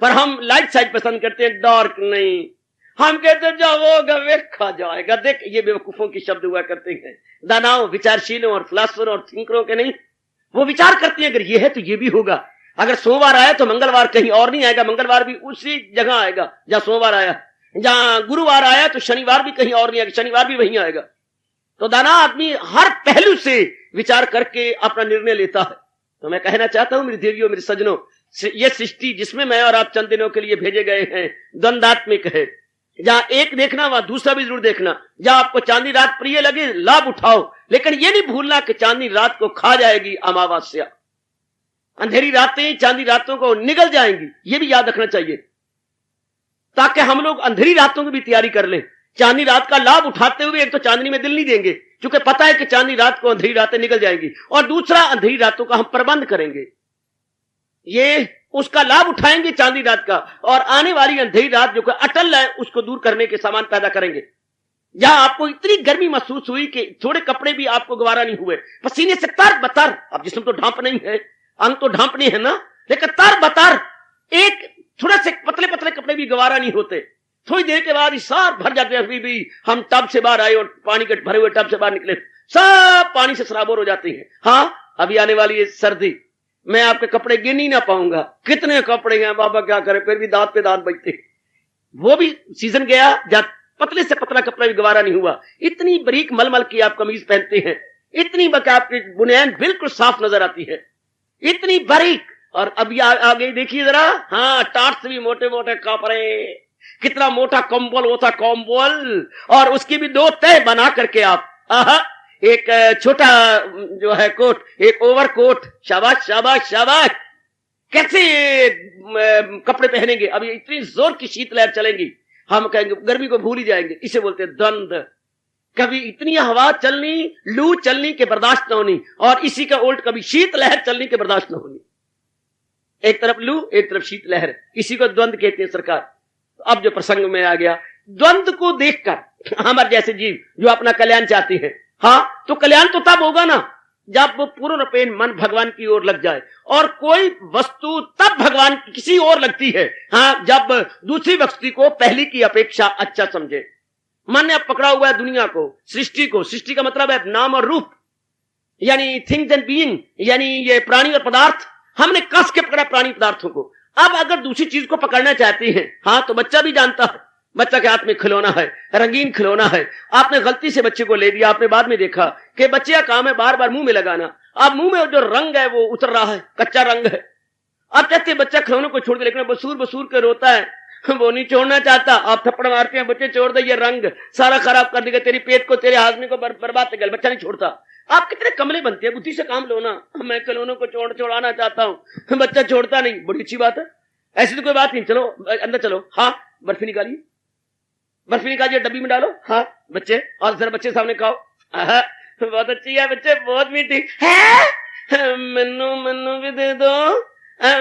पर हम लाइट साइड पसंद करते हैं, डार्क नहीं। हम कहते हैं जो होगा देखा जाएगा। देख, ये बेवकूफों की शब्द हुआ करते हैं, दानाओं, विचारशीलों और फिलासफर और थिंकरों के नहीं। वो विचार करते हैं अगर ये है तो ये भी होगा। अगर सोमवार आया तो मंगलवार कहीं और नहीं आएगा, मंगलवार भी उसी जगह आएगा जहां सोमवार आया। जहां गुरुवार आया तो शनिवार भी कहीं और नहीं आएगा, शनिवार भी वहीं आएगा। तो दाना आदमी हर पहलू से विचार करके अपना निर्णय लेता है। तो मैं कहना चाहता हूं मेरी देवियों, मेरे सज्जनों, ये सृष्टि जिसमें मैं और आप चंद दिनों के लिए भेजे गए हैं द्वंदात्मिक है। जहां एक देखना वहां दूसरा भी जरूर देखना। जहां आपको चांदनी रात प्रिय लगे लाभ उठाओ, लेकिन ये नहीं भूलना कि चांदनी रात को खा जाएगी अमावस्या। अंधेरी रातें चांदनी रातों को निगल जाएंगी, ये भी याद रखना चाहिए, ताकि हम लोग अंधेरी रातों की भी तैयारी कर लें। चांदनी रात का लाभ उठाते हुए एक तो चांदनी में दिल नहीं देंगे, क्योंकि पता है कि चांदनी रात को अंधेरी रातें निकल जाएंगी, और दूसरा अंधेरी रातों का हम प्रबंध करेंगे, ये उसका लाभ उठाएंगे चांदनी रात का, और आने वाली अंधेरी रात जो अटल है उसको दूर करने के सामान पैदा करेंगे। जहां आपको इतनी गर्मी महसूस हुई कि थोड़े कपड़े भी आपको गवारा नहीं हुए, पसीने से तर बतर, अब जिस्म तो ढांप नहीं है, अंग तो ढांपने है ना, लेकिन तर बतर एक थोड़े से पतले पतले कपड़े भी गवारा नहीं होते। थोड़ी देर के बाद सब भर जाते हैं। अभी भी हम टब से बाहर आए और पानी के भरे हुए टब से बाहर निकले, सब पानी से सराबोर हो जाती है। हाँ, अभी आने वाली है सर्दी, मैं आपके कपड़े गिन ही ना पाऊंगा, कितने कपड़े हैं बाबा, क्या करें, फिर भी दांत पे दांत बजते। वो भी सीजन गया जब पतले से पतला कपड़ा भी गवारा नहीं हुआ। इतनी बारीक मलमल की आप कमीज पहनते हैं, इतनी आपकी बुनियान बिल्कुल साफ नजर आती है, इतनी बारीक। और अभी आगे देखिए जरा, हाँ, टाट से भी मोटे मोटे कपड़े, कितना मोटा कंबल होता, कंबल, और उसकी भी 2 तह बना करके आप, एक छोटा जो है कोट, एक ओवर कोट, शाबाश शाबाश शाबाश। कैसे कपड़े पहनेंगे? अभी इतनी जोर की शीतलहर चलेंगी, हम कहेंगे गर्मी को भूल ही जाएंगे। इसे बोलते हैं द्वंद। कभी इतनी हवा चलनी, लू चलनी के बर्दाश्त न होनी, और इसी का उल्ट कभी शीतलहर चलनी के बर्दाश्त न होनी। एक तरफ लू, एक तरफ शीतलहर, इसी को द्वंद कहते हैं सरकार। अब जो प्रसंग में आ गया, द्वंद को देखकर हमारे जैसे जीव जो अपना कल्याण चाहते हैं, हाँ, तो कल्याण तो तब होगा ना जब पूर्णपेन मन भगवान की ओर लग जाए। और कोई वस्तु तब भगवान की किसी और लगती है, हाँ, जब दूसरी वस्तु को पहली की अपेक्षा अच्छा समझे। मन ने अब पकड़ा हुआ है दुनिया को, सृष्टि को। सृष्टि का मतलब है नाम और रूप, यानी थिंग्स एंड बीइंग, यानी ये प्राणी और पदार्थ। हमने कस के पकड़ा प्राणी पदार्थों को। अब अगर दूसरी चीज को पकड़ना चाहती हैं, हाँ, तो बच्चा भी जानता है, बच्चा के हाथ में खिलौना है, रंगीन खिलौना है, आपने गलती से बच्चे को ले दिया, आपने बाद में देखा कि बच्चे का काम है बार बार मुंह में लगाना। अब मुंह में जो रंग है वो उतर रहा है, कच्चा रंग है। अब कहते हैं बच्चा खिलौने को छोड़ दे, लेकिन बसूर बसूर के रोता है, वो नहीं छोड़ना चाहता। आप थप्पड़ मारते हैं, बच्चे छोड़ दे, ये रंग सारा खराब कर देगा, तेरी पेट को, तेरे हाजमे को बर्बाद कर, बच्चा नहीं छोड़ता। आप कितने कमले बनते हैं, बुद्धि से काम लो ना। मैं खिलौनों को छोड़ाना चाहता हूँ, बच्चा छोड़ता नहीं, बड़ी अच्छी बात है, ऐसी तो कोई बात नहीं। चलो अंदर चलो, हाँ, बर्फी निकालिए, बर्फी निकालिए, डब्बी में डालो, हाँ बच्चे, और जरा बच्चे सामने खाओ, बहुत अच्छी है बच्चे, बहुत मीठी है, मन्नू भी दे दो,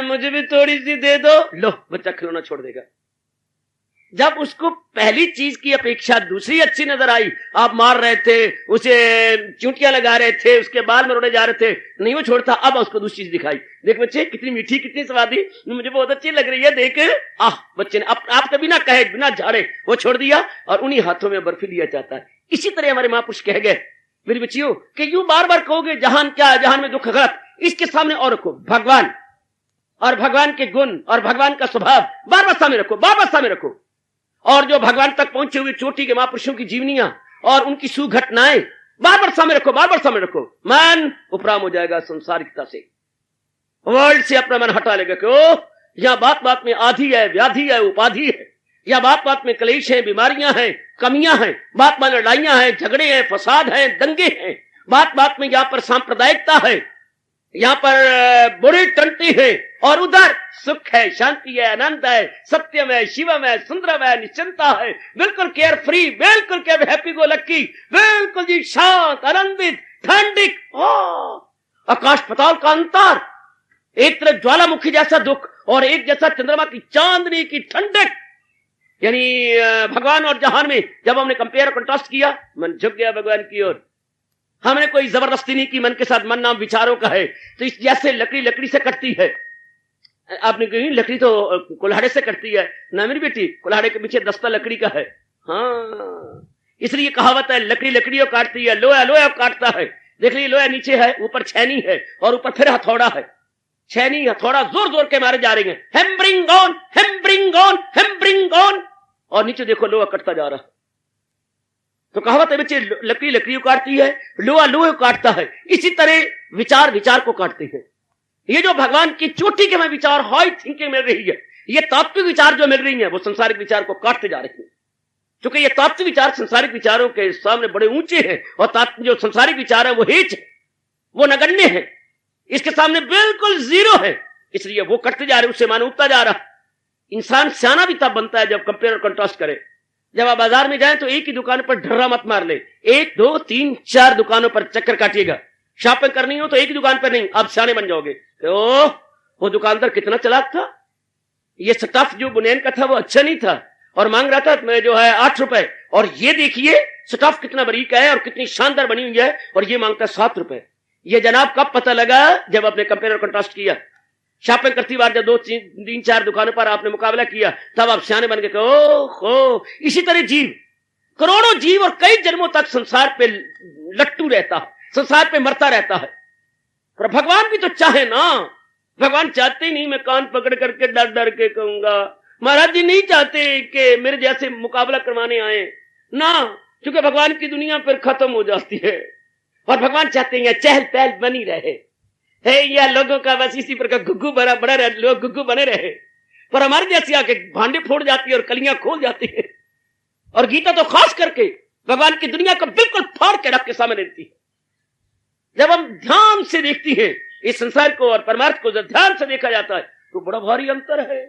मुझे भी थोड़ी सी दे दो। लो, बच्चा खिलौना छोड़ देगा। जब उसको पहली चीज की अपेक्षा दूसरी अच्छी नजर आई, आप मार रहे थे उसे, चूंटियां लगा रहे थे, उसके बाल मरोड़े जा रहे थे, नहीं वो छोड़ता। अब उसको दूसरी चीज दिखाई, देख बच्चे कितनी मीठी, कितनी स्वादी, मुझे बहुत अच्छी लग रही है, देख। बच्चे ने आप कभी ना कहे, बिना झाड़े वो छोड़ दिया, और उन्हीं हाथों में बर्फी लिया जाता है। इसी तरह हमारे महापुरुष कह गए, मेरी बच्चियों, कि यूं बार बार कहोगे जहान क्या है, जहान में दुख गलत, इसके सामने और रखो भगवान, और भगवान के गुण और भगवान का स्वभाव बार बार सामने रखो, बार बार सामने रखो। और जो भगवान तक पहुंचे हुए चोटी के महापुरुषों की जीवनियां और उनकी सुघटनाएं बार बार सामने रखो, बार बार सामने रखो। मन उपराम हो जाएगा संसारिकता से, वर्ल्ड से अपना मन हटा लेगा कि ओ, यहां बात बात में आधी है, व्याधि है, उपाधि है, या बात बात में क्लेश है, बीमारियां हैं, कमियां हैं, बात बात में लड़ाइयां हैं, झगड़े हैं, फसाद हैं, दंगे हैं, बात बात में यहां पर सांप्रदायिकता है, यहां पर बुरी टंटी है, और उधर सुख है, शांति है, आनंद है, सत्यम है, शिवम है, सुंदरम है, निश्चिंता है, बिल्कुल केयर फ्री, बिल्कुल के हैप्पी गो लक्की, बिल्कुल जी शांत, आनंदित, ठंडिक। आकाश पताल का अंतर, एक तरफ ज्वालामुखी जैसा दुख और एक जैसा चंद्रमा की चांदनी की ठंडक। यानी भगवान और जहान में जब हमने कंपेयर कंट्रास्ट किया, मन झुक गया भगवान की ओर। हमने कोई जबरदस्ती नहीं की मन के साथ, मन नाम विचारों का है। तो इस जैसे लकड़ी लकड़ी से कटती है, आपने कही लकड़ी तो कुल्हाड़े से कटती है ना मेरी बेटी, कुल्हाड़े के पीछे दस्ता लकड़ी का है। हाँ, इसलिए कहावत है, लकड़ी लकड़ियों काटती है, लोहा लोहा काटता है। देख लीजिए, लोहा नीचे है, ऊपर छेनी है, और ऊपर फिर हथौड़ा है। छेनी हथौड़ा जोर जोर के मारे जा रही है, हैम्बरिंग ऑन, हैम्बरिंग ऑन, हैम्बरिंग ऑन, और नीचे देखो लोहा कटता जा रहा है। तो कहावत है बच्चे, लकड़ी लकड़ी को काटती है, लोहा लोहे को काटता है। इसी तरह विचार विचार को काटते हैं। ये जो भगवान की चोटी के में विचार, हाई थिंकिंग मिल रही है, ये तात्विक विचार जो मिल रही है, वो संसारिक विचार को काटते जा रही है। क्योंकि ये तात्विक विचार संसारिक विचारों के सामने बड़े ऊंचे हैं, और जो संसारिक विचार है वो हेच है, वो नगण्य है, इसके सामने बिल्कुल जीरो है। इसलिए वो कटते जा रहे, उससे मान उठता जा रहा। इंसान सियाना भी तब बनता है जब कंपेयर और कंट्रास्ट करे। जब आप बाजार में जाएं तो एक ही दुकान पर ढर्रा मत मार ले, 1 2 3 4 दुकानों पर चक्कर काटिएगा। शॉपिंग करनी हो तो एक ही दुकान पर नहीं, आप सियाने बन जाओगे। तो वो दुकानदार कितना चालाक था, ये स्टफ जो बुनियान का था वो अच्छा नहीं था, और मांग रहा था मैं जो है 8 रुपए, और ये देखिए स्टफ कितना बारीक है और कितनी शानदार बनी हुई है, और ये मांगता है 7 रुपए। ये जनाब कब पता लगा, जब आपने कंपेयर और कंट्रास्ट किया। शॉपिंग करती बार जब 2-3-4 दुकानों पर आपने मुकाबला किया, तब आप सियाने बन के ओहो। इसी तरह जीव, करोड़ों जीव और कई जन्मों तक संसार पे लट्टू रहता है, संसार पे मरता रहता है। पर भगवान भी तो चाहे ना, भगवान चाहते ही नहीं मैं कान पकड़ करके डर डर के कहूंगा। महाराज जी नहीं चाहते कि मेरे जैसे मुकाबला करवाने आए ना, क्योंकि भगवान की दुनिया फिर खत्म हो जाती है। और भगवान चाहते हैं चहल पहल बनी रहे है, या लोगों का बस इसी प्रकार गुग्गू बड़ा रहे, लोग गुग्गू बने रहे। पर हमारे जैसी आके भांडे फोड़ जाती है और कलियां खोल जाती है। और गीता तो खास करके भगवान की दुनिया को बिल्कुल फाड़ के रख के सामने देती है। जब हम ध्यान से देखती है इस संसार को और परमार्थ को, जब ध्यान से देखा जाता है तो बड़ा भारी अंतर है,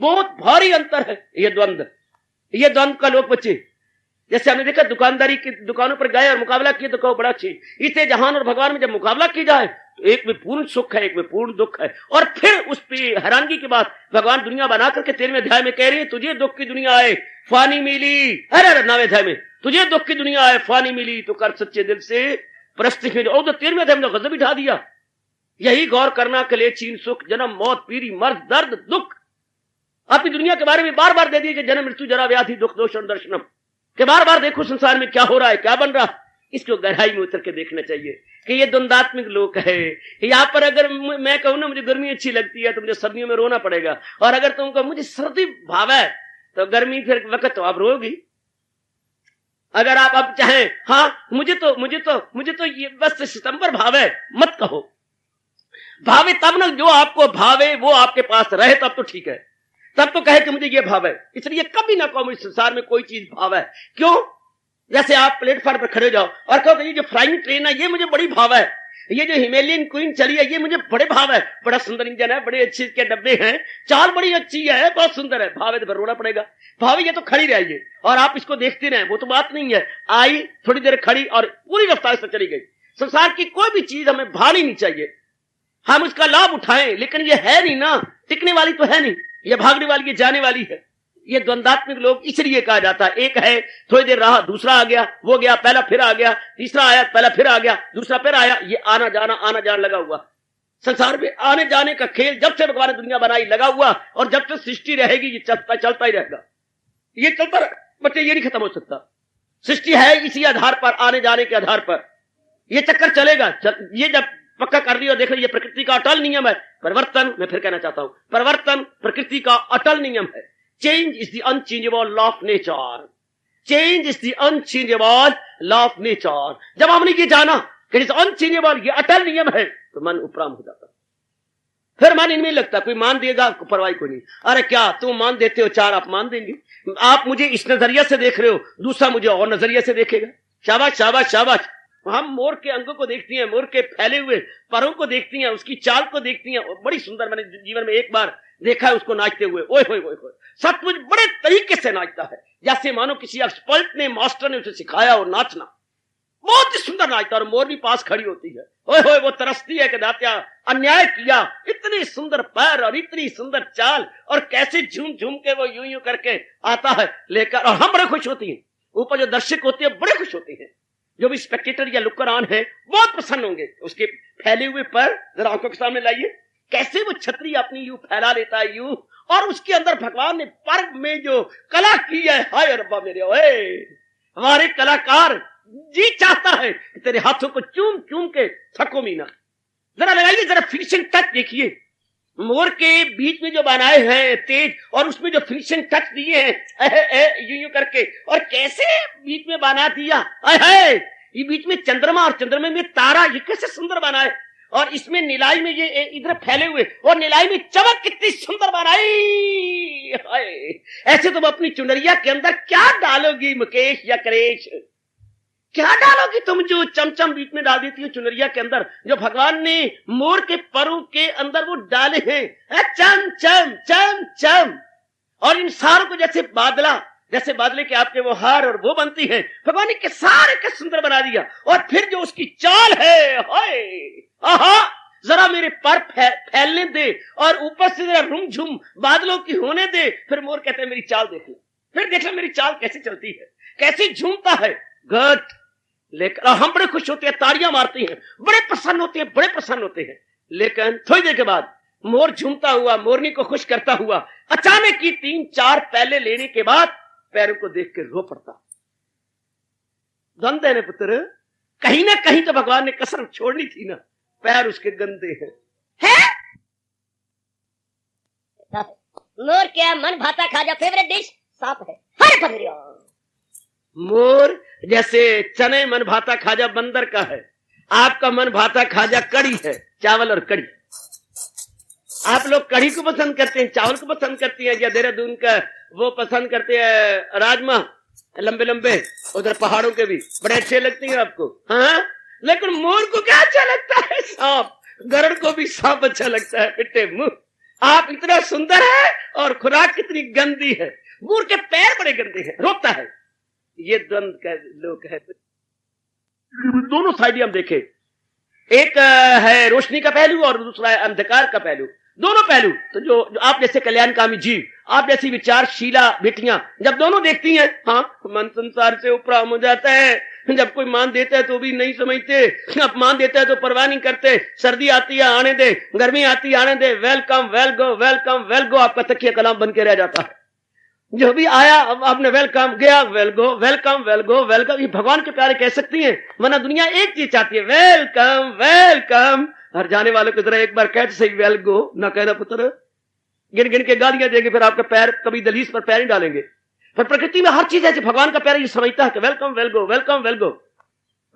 बहुत भारी अंतर है। ये द्वंद्व का लोग बच्चे, जैसे हमने देखा दुकानदारी की दुकानों पर गए और मुकाबला किए तो कहो बड़ा अच्छी। इसे जहान और भगवान में जब मुकाबला की जाए तो एक में पूर्ण सुख है, एक में पूर्ण दुख है। और फिर उस पे हैरानगी की बात, भगवान दुनिया बना करके 13वें अध्याय में कह रही है तुझे दुख की दुनिया आए फानी मिली। अरे 9वें अध्याय में तुझे दुख की दुनिया आए फानी मिली तो कर सच्चे दिल से परस्ती में। और तो 13वें अध्याय में गजब बिठा दिया, यही गौर करना के लिए चीन सुख जन्म मौत पीरी मर्द दर्द दुख। अपनी दुनिया के बारे में बार बार दे दिए कि जन्म मृत्यु जरा व्याधि दुख दोषण दर्शनम, कि बार बार देखो संसार में क्या हो रहा है, क्या बन रहा है। इसको गहराई में उतर के देखना चाहिए कि ये द्वंदात्मिक लोक है। यहाँ पर अगर मैं कहूं ना मुझे गर्मी अच्छी लगती है तो मुझे सर्दियों में रोना पड़ेगा, और अगर तुम कहो मुझे सर्दी भाव है तो गर्मी फिर वक्त तो आप रोगी। अगर आप अब चाहें हाँ मुझे तो ये बस सितंबर भाव है, मत कहो। भावे तब ना जो आपको भावे वो आपके पास रहे, तब तो ठीक है, तब तो कहे कि मुझे ये भाव है। इसलिए कभी ना कहो मुझे संसार में कोई चीज भाव है। क्यों? जैसे आप प्लेटफॉर्म पर खड़े जाओ और कहो ये जो फ्लाइंग ट्रेन है ये मुझे बड़ी भाव है, ये जो हिमालयन क्वीन चली है ये मुझे बड़े भाव है, बड़ा सुंदर इंजन है, बड़े अच्छे इसके डब्बे हैं, चाल बड़ी अच्छी है, बहुत सुंदर है। भाव है तो फिर रोना पड़ेगा। भाव ये तो खड़ी रहिए और आप इसको देखते रहे, वो तो बात नहीं है। आई थोड़ी देर खड़ी और पूरी रफ्तार से चली गई। संसार की कोई भी चीज हमें भानी नहीं चाहिए, हम उसका लाभ उठाएं, लेकिन ये है नहीं ना, टिकने वाली तो है नहीं, ये भागने वाली, ये जाने वाली है। ये द्वंदात्मिक लोग इसलिए कहा जाता है। एक है थोड़ी देर रहा, दूसरा आ गया, वो गया, पहला फिर आ गया, तीसरा आया, पहला फिर आ गया, दूसरा फिर आया। ये आना जाना लगा हुआ संसार में, आने जाने का खेल जब से भगवान ने दुनिया बनाई लगा हुआ, और जब तक सृष्टि रहेगी ये चलता ही रहेगा। ये चलता बच्चे, ये नहीं खत्म हो सकता। सृष्टि है इसी आधार पर, आने जाने के आधार पर ये चक्कर चलेगा। ये जब पक्का कर लिया, देख रहे ये प्रकृति का अटल नियम है। परिवर्तन, मैं फिर कहना चाहता हूं, परिवर्तन प्रकृति का अटल नियम है। Change is the unchangeable law of nature, change is the unchangeable law of nature. जब हमने ये जाना कि इज अनचेंजेबल, ये अटल नियम है, तो मन उपराम हो जाता। फिर मन इनमें लगता, कोई मान देगा परवाह को नहीं। अरे क्या तुम मान देते हो, 4 आप मान देंगे। आप मुझे इस नजरिया से देख रहे हो, दूसरा मुझे और नजरिया से देखेगा। शाबाश शाबाश शाबाश। हम मोर के अंगों को देखती हैं, मोर के फैले हुए परों को देखती हैं, उसकी चाल को देखती हैं, बड़ी सुंदर। मैंने जीवन में एक बार देखा है उसको नाचते हुए। ओए होए होए, सचमुच बड़े तरीके से नाचता है, जैसे मानो किसी एक्सपर्ट ने, मास्टर ने उसे सिखाया हो नाचना। बहुत ही सुंदर नाचता, और मोर भी पास खड़ी होती है। ओए होए, वो तरसती है कि दात्या अन्याय किया, इतनी सुंदर पैर और इतनी सुंदर चाल, और कैसे झूम झूम के वो यूं यूं करके आता है लेकर, और हम बड़े खुश होती हैं। ऊपर जो दर्शक होते हैं बड़े खुश होते हैं, जो भी स्पेक्टेटर या लुकर ऑन है बहुत प्रसन्न होंगे। उसके फैले हुए पर जरा आंखों के सामने लाइए, कैसे वो छतरी अपनी यूं फैला लेता है यूं, और उसके अंदर भगवान ने पर में जो कला की है, हाय रब्बा मेरे, ओए हमारे कलाकार जी चाहता है कि तेरे हाथों को चूम चूम के थको मीना। जरा लगाइए, जरा फिनिशिंग टच देखिए, मोर के बीच में जो बनाए हैं तेज, और उसमें जो फिनिशिंग टच दिए हैं यूं यूं करके, और कैसे बीच में बना दिया, है ये बीच में चंद्रमा और चंद्रमा में तारा, ये कैसे सुंदर बनाए, और इसमें नीलाई में ये इधर फैले हुए, और नीलाई में चमक कितनी सुंदर बनाई। ऐसे तुम अपनी चुनरिया के अंदर क्या डालोगी मुकेश या करेश, क्या डालोगी तुम जो चमचम बीच में डाल देती हो चुनरिया के अंदर, जो भगवान ने मोर के परों के अंदर वो डाले हैं, चम चम चम चम। और इन सारों को जैसे बादले के आपके वो हार और वो बनती है, भगवान ने के सारे के सुंदर बना दिया। और फिर जो उसकी चाल है, हाय आहा, जरा मेरे पर फैलने दे, और ऊपर से जरा रूम-झूम बादलों की होने दे। फिर मोर कहते हैं मेरी चाल देख लो, फिर देख लो मेरी चाल कैसे चलती है, कैसे झूमता है। गट लेकर हम बड़े खुश होते हैं, ताड़ियां मारते हैं, बड़े प्रसन्न होते हैं, बड़े प्रसन्न होते हैं। लेकिन थोड़ी देर के बाद मोर झूमता हुआ, मोरनी को खुश करता हुआ अचानक ही 3-4 पहले लेने के बाद पैरों को देख के रो पड़ता। द्वंद्व है ना पुत्र, कहीं ना कहीं तो भगवान ने कसर छोड़नी थी ना। पैर उसके गंदे हैं। मोर क्या मन भाता खाजा फेवरेट डिश सांप है। हरे पगड़िया। मोर जैसे चने मन भाता खाजा बंदर का है, आपका मन भाता खाजा कड़ी है, चावल और कड़ी। आप लोग कड़ी को पसंद करते हैं, चावल को पसंद करती हैं, या देहरादून का वो पसंद करते हैं राजमा लंबे लंबे, उधर पहाड़ों के भी बड़े अच्छे लगते हैं आपको। हाँ, लेकिन मोर को क्या अच्छा लगता है? सांप। गरुड़ को भी सांप अच्छा लगता है, पिट्टे मुंह। आप इतना सुंदर है और खुराक कितनी गंदी है। मोर के पैर बड़े गंदे हैं, रोकता है। ये द्वंद का लोग है। दोनों साइड हम देखें, एक है रोशनी का पहलू और दूसरा है अंधकार का पहलू। दोनों पहलू तो जो आप जैसे कल्याणकामी जीव, आप जैसी विचारशीला बेटियां जब दोनों देखती हैं, हाँ, मन संसार से उपराम हो जाता है। जब कोई मान देता है तो भी नहीं समझते, अपमान देता है तो परवाह नहीं करते। सर्दी आती है आने दे, गर्मी आती है आने दे, welcome well go, welcome well go, आपका तकिया कलाम बन के रह जाता है। जो भी आया आपने वेलकम, गया well go, welcome well go, welcome. ये भगवान के प्यारे कह सकती हैं, वरना दुनिया एक चीज चाहती है, वेलकम वेलकम। और जाने वालों की तरह एक बार कहते सही वेल गो ना कहना पुत्र, गिन गिन के गालियां देंगे, फिर आपका पैर कभी दलीस पर पैर नहीं डालेंगे। पर प्रकृति में हर चीज ऐसी, भगवान का प्यार ये समझता है कि welcome well go, welcome well go,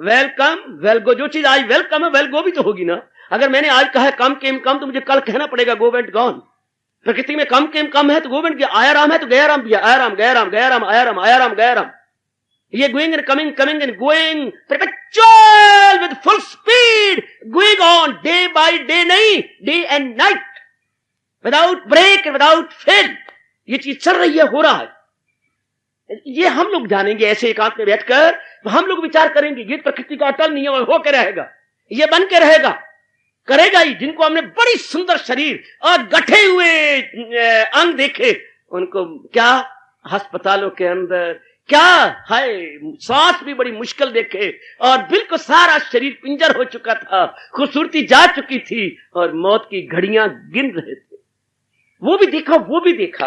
welcome well गो। जो चीज आज वेलकम है वेल गो भी तो होगी ना। अगर मैंने आज कहा कम केम कम, तो मुझे कल कहना पड़ेगा गो वेंट गॉन। प्रकृति में कम केम कम है तो गो वेंट गया, आया राम है तो गया राम भी, आया राम गया राम, गया राम आया राम, आया राम गया राम। ये going and coming, coming and going, perpetual with full speed, going on day by day, नहीं day and night, without break and without fail. ये चीज चल रही है, हो रहा है। ये हम लोग जानेंगे ऐसे एकांत में बैठकर, तो हम लोग विचार करेंगे ये प्रकृति का अटल नियम होकर रहेगा, ये बन के रहेगा, करेगा ही। जिनको हमने बड़ी सुंदर शरीर और गठे हुए अंग देखे, उनको क्या अस्पतालों के अंदर क्या है, सांस भी बड़ी मुश्किल देखे, और बिल्कुल सारा शरीर पिंजर हो चुका था, खूबसूरती जा चुकी थी और मौत की घड़ियां गिन रहे थे। वो भी देखा, वो भी देखा।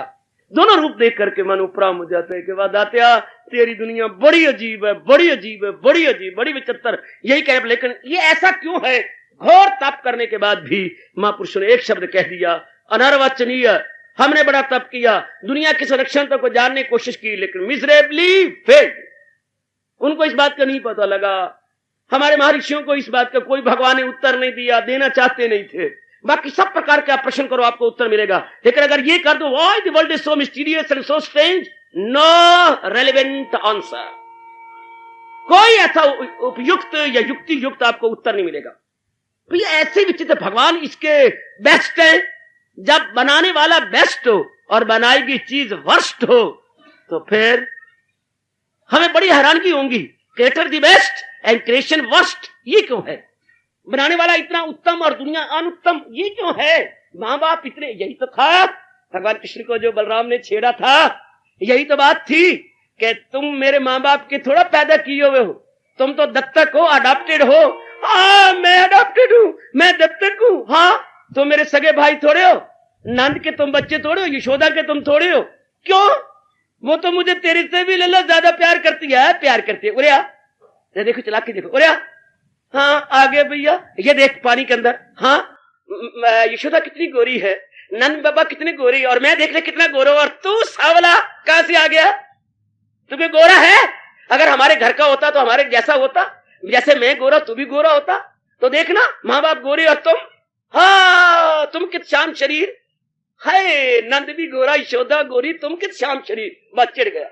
दोनों रूप देख करके मन उपराम हो जाता है कि वाह दात्या, तेरी दुनिया बड़ी अजीब है, बड़ी अजीब है, बड़ी अजीब, बड़ी विचित्र। यही कह, लेकिन ये ऐसा क्यों है? घोर तप करने के बाद भी महापुरुषों ने एक शब्द कह दिया, अनर्वचनीय। हमने बड़ा तप किया, दुनिया के संरक्षण तक को जानने की कोशिश की, लेकिन मिजरेबली फेल्ड। उनको इस बात का नहीं पता लगा। हमारे महर्षियों को इस बात का कोई भगवान ने उत्तर नहीं दिया, देना चाहते नहीं थे। बाकी सब प्रकार का प्रश्न करो, आपको उत्तर मिलेगा। लेकिन अगर ये कर दो, why the world is so mysterious and so strange, no relevant answer. कोई ऐसा उपयुक्त या युक्ति युक्त आपको उत्तर नहीं मिलेगा। तो ये ऐसे विचित्र, भगवान इसके बेस्ट है। जब बनाने वाला बेस्ट हो और बनाई गई चीज वर्स्ट हो, तो फिर हमें बड़ी हैरानगी होगी। Creator the best and creation worst, ये क्यों है? बनाने वाला इतना उत्तम और दुनिया अनुत्तम, ये क्यों है? माँ बाप इतने, यही तो था भगवान कृष्ण को जो बलराम ने छेड़ा था, यही तो बात थी कि तुम मेरे माँ बाप के थोड़ा पैदा किए हुए हो, तुम तो दत्तक हो, अडॉप्टेड हो। हाँ, मैं अडॉप्टेड हूं, मैं दत्तक हूं। हाँ, तो मेरे सगे भाई थोड़े हो, नंद के तुम बच्चे थोड़े हो, यशोदा के तुम थोड़े हो। क्यों? वो तो मुझे तेरे से भी लल्ला ज्यादा प्यार करती है, प्यार करती है। उरिया देखो, चला के देखो, उरिया। हाँ, आगे भैया, ये देख पानी के अंदर। हाँ, यशोदा कितनी गोरी है, नंद बाबा कितने गोरी, और मैं देख ले कितना गोरा, और तू सावला कहां से आ गया? तुम्हें गोरा है? अगर हमारे घर का होता तो हमारे जैसा होता, जैसे मैं गोरा तू भी गोरा होता। तो देखना, माँ बाप गोरे और तुम, हाँ, तुम कित शाम शरीर है। नंद भी गोरा, यशोदा गोरी, तुम कित शाम शरीर। बस चिढ़ गया।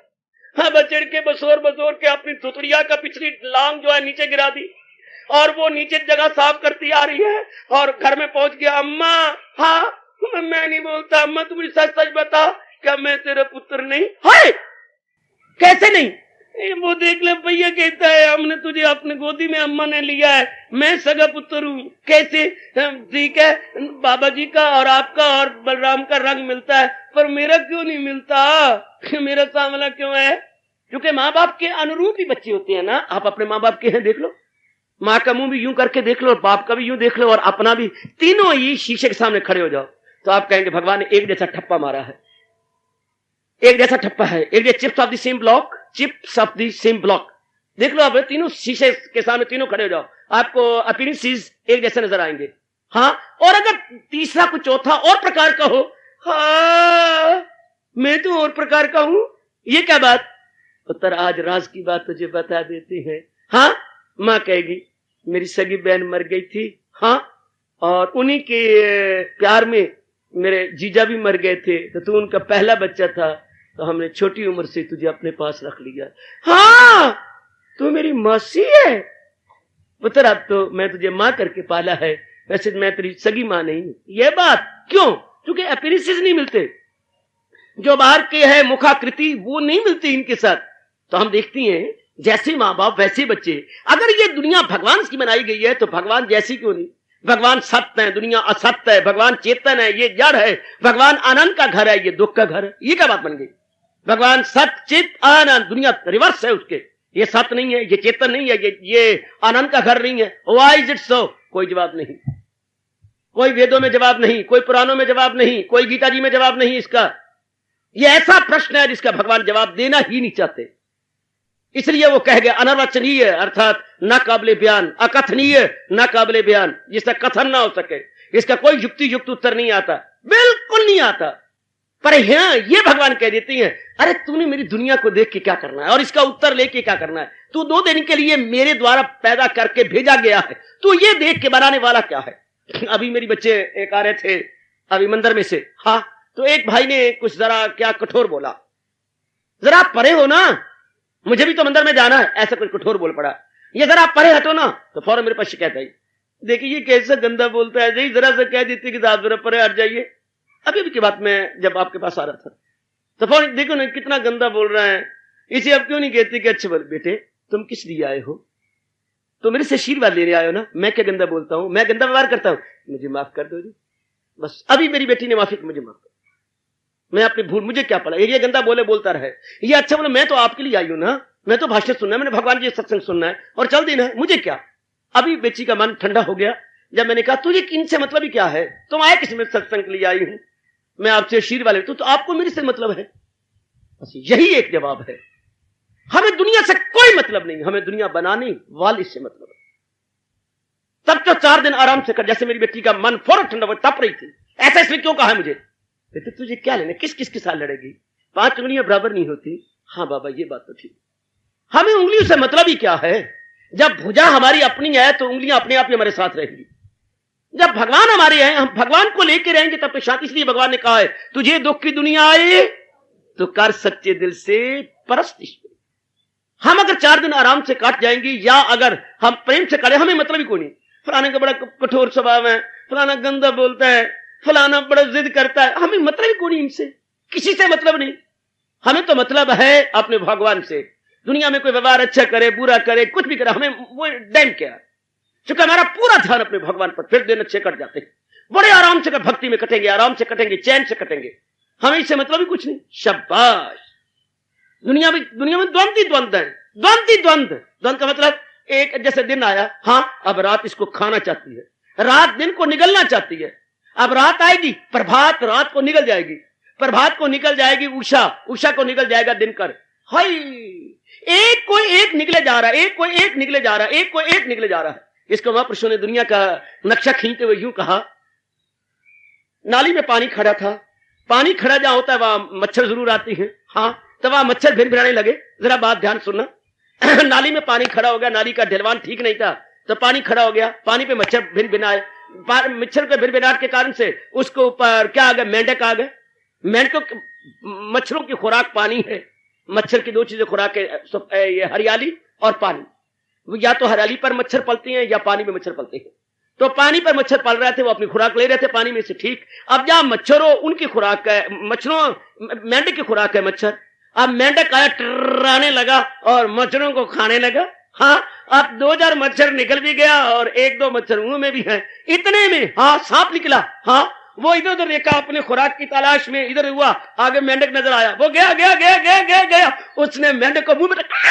हाँ, बचड़ के बसोर बसोर के अपनी थुतरिया का पिछली लांग जो है नीचे गिरा दी, और वो नीचे जगह साफ करती आ रही है, और घर में पहुंच गया। अम्मा, हाँ, मैं नहीं बोलता अम्मा, तू मुझे सच सच बता, क्या मैं तेरा पुत्र नहीं? है, कैसे नहीं? वो देख ले, भैया कहता है हमने तुझे अपने गोदी में अम्मा ने लिया है, मैं सगा पुत्र हूँ। कैसे? ठीक है, बाबा जी का और आपका और बलराम का रंग मिलता है, पर मेरा क्यों नहीं मिलता? मेरा सांवला क्यों है? क्योंकि माँ बाप के अनुरूप ही बच्चे होते हैं ना। आप अपने माँ बाप के हैं, देख लो, माँ का मुंह भी यूं करके देख लो, और बाप का भी यूं देख लो, और अपना भी, तीनों ही शीशे के सामने खड़े हो जाओ। तो आप कहेंगे भगवान ने एक जैसा ठप्पा मारा है, एक जैसा ठप्पा है, एक जैसे chips of the same block, chips of the same block. देख लो, आप तीनों शीशे के सामने तीनों खड़े हो जाओ, आपको अपीयरेंसेस एक जैसे नजर आएंगे। हाँ, और अगर तीसरा कुछ चौथा और प्रकार का हो, हाँ मैं तो और प्रकार का हूं, ये क्या बात? उत्तर आज राज की बात तुझे बता देते हैं। हाँ, मां कहेगी मेरी सगी बहन मर गई थी, हाँ, और उन्हीं के प्यार में मेरे जीजा भी मर गए थे, तो तू उनका पहला बच्चा था, तो हमने छोटी उम्र से तुझे अपने पास रख लिया। हाँ, तू मेरी मौसी है पुत्र, अब तो मैं तुझे मां करके पाला है, वैसे मैं तेरी सगी मां नहीं हूं। यह बात क्यों? क्योंकि अपीयरेंसेस नहीं मिलते, जो बाहर के है मुखाकृति वो नहीं मिलती इनके साथ। तो हम देखती हैं जैसे माँ बाप वैसे बच्चे। अगर ये दुनिया भगवान की बनाई गई है तो भगवान जैसी क्यों नहीं? भगवान सत्य है, दुनिया असत्य है, भगवान चेतन है, ये जड़ है, भगवान आनंद का घर है, ये दुख का घर है। ये क्या बात बन गई? भगवान सत्य चित आनंद, दुनिया रिवर्स है उसके, ये सत्य नहीं है, ये चेतन नहीं है, ये आनंद का घर नहीं है। Why is it so? कोई जवाब नहीं, कोई वेदों में जवाब नहीं, कोई पुराणों में जवाब नहीं, कोई गीता जी में जवाब नहीं इसका। ये ऐसा प्रश्न है जिसका भगवान जवाब देना ही नहीं चाहते, इसलिए वो कह गए अनर्वचनीय, अर्थात न काबिले बयान, अकथनीय न काबिले बयान, जिसका कथन ना हो सके, इसका कोई युक्ति युक्त उत्तर नहीं आता, बिल्कुल नहीं आता। पर यहां ये भगवान कह देती हैं, अरे तूने मेरी दुनिया को देख के क्या करना है और इसका उत्तर लेके क्या करना है? तू 2 दिन के लिए मेरे द्वारा पैदा करके भेजा गया है, तू ये देख के बनाने वाला क्या है? अभी मेरी बच्चे एक आ रहे थे अभी मंदिर में से, हाँ, तो एक भाई ने कुछ जरा क्या कठोर बोला, जरा परे हो ना, मुझे भी तो मंदिर में जाना है, ऐसा कुछ कठोर बोल पड़ा। ये जरा परे हटो ना, तो फौरन मेरे पास शिकायत आई, देखिए ये कैसा गंदा बोलता है जी, जरा सा कह देती कि आप जरा परे हट जाइए। अभी भी की बात मैं जब आपके पास आ रहा था, तो फौरन देखो ना कितना गंदा बोल रहा है, इसे अब क्यों नहीं कहती कि अच्छे बेटे तुम किस लिए आए हो? तो मेरे से आशीर्वाद लेने आए हो ना, मैं क्या गंदा बोलता हूं? मैं गंदा व्यवहार करता हूं? मुझे माफ कर दो जी, बस। अभी मेरी बेटी ने माफी की, मुझे माफ कर, मैं अपनी भूल, मुझे क्या पड़ा, ये गंदा बोले बोलता रहे, ये अच्छा बोले, मैं तो आपके लिए आई हूं ना, मैं तो भाषण सुनना है, मैंने भगवान जी सत्संग सुनना है और चल देना है, मुझे क्या। अभी बेटी का मन ठंडा हो गया जब मैंने कहा तुझे इनसे मतलब ही क्या है, तुम आए किस में सत्संग के लिए आई हूं, मैं आपसे आशीर्वाद लेता हूं, तो आपको मेरे से मतलब है? बस यही एक जवाब है। हमें दुनिया से कोई मतलब नहीं, हमें दुनिया बनाने वाली से मतलब है। तब तो 4 दिन आराम से कर, जैसे मेरी बेटी का मन फौरन ठंडा हो, तप रही थी, ऐसा इसने क्यों कहा मुझे? बेटे तुझे क्या लेना, किस किस के साथ लड़ेगी, 5 उंगलियां बराबर नहीं होती। हाँ बाबा ये बात तो ठीक, हमें उंगलियों से मतलब ही क्या है? जब भुजा हमारी अपनी है तो उंगलियां अपने आप ही हमारे साथ रहेंगी। जब भगवान हमारे हैं, हम भगवान को लेके रहेंगे तब तो शांति। इसलिए भगवान ने कहा है तुझे दुख की दुनिया आए तो कर सच्चे दिल से परस्त ईश्वर। हम अगर 4 दिन आराम से काट जाएंगे या अगर हम प्रेम से करें, हमें मतलब ही कोई नहीं, फलाने का बड़ा कठोर स्वभाव है, फलाना गंदा बोलता है, फलाना बड़ा जिद करता है, हमें मतलब ही कोई नहीं, इनसे किसी से मतलब नहीं। हमें तो मतलब है अपने भगवान से। दुनिया में कोई व्यवहार अच्छा करे बुरा करे कुछ भी करे, हमें वो डैम क्या, क्योंकि हमारा पूरा ध्यान अपने भगवान पर। फिर दिन अच्छे कट जाते हैं, बड़े आराम से भक्ति में कटेंगे, आराम से कटेंगे, चैन से कटेंगे, हमें इससे मतलब ही कुछ नहीं। शाबाश। दुनिया में द्वंद ही द्वंद है, द्वंद ही द्वंद। द्वंद का मतलब एक जैसे दिन आया, हाँ अब रात इसको खाना चाहती है, रात दिन को निगलना चाहती है, अब रात आएगी, प्रभात रात को निगल जाएगी, प्रभात को निकल जाएगी उषा, उषा को निकल जाएगा दिनकर। हाय, एक कोई एक निकले जा रहा है, एक कोई एक निकले जा रहा है, एक कोई एक निकले जा रहा है। इसको महापुरुषों ने दुनिया का नक्शा खींचते हुए यूं कहा, नाली में पानी खड़ा था, पानी खड़ा जहां होता है वहां मच्छर जरूर आती है, हाँ, तो वहां मच्छर भिन भिनाने लगे। जरा बात ध्यान सुनना, नाली में पानी खड़ा हो गया, नाली का ढलवान ठीक नहीं था, तो पानी खड़ा हो गया, पानी पे मच्छर भिन भिनाए, मच्छर के भिन भिनाट के कारण से उसके ऊपर क्या आ गया, मेंढक आ गए। मेंढकों, मच्छरों की खुराक पानी है, मच्छर की 2 चीजें खुराक है, ये हरियाली और पानी। या तो हरियाली पर मच्छर पलते हैं या पानी में मच्छर पलते हैं। तो पानी पर मच्छर पल रहे थे, वो अपनी खुराक ले रहे थे पानी में से, ठीक। अब जहां मच्छरों उनकी खुराक है, मच्छरों मेंढक की खुराक है मच्छर, अब मेंढक आया, टर्राने लगा और मच्छरों को खाने लगा। हाँ, अब 2000 मच्छर निकल भी गया और 1-2 मच्छर मुंह में भी है। इतने में हाँ सांप निकला, हाँ वो इधर उधर देखा अपने खुराक की तलाश में, इधर हुआ, आगे मेंढक नजर आया, वो गया गया गया गया गया गया, उसने मेंढक को मुंह में करने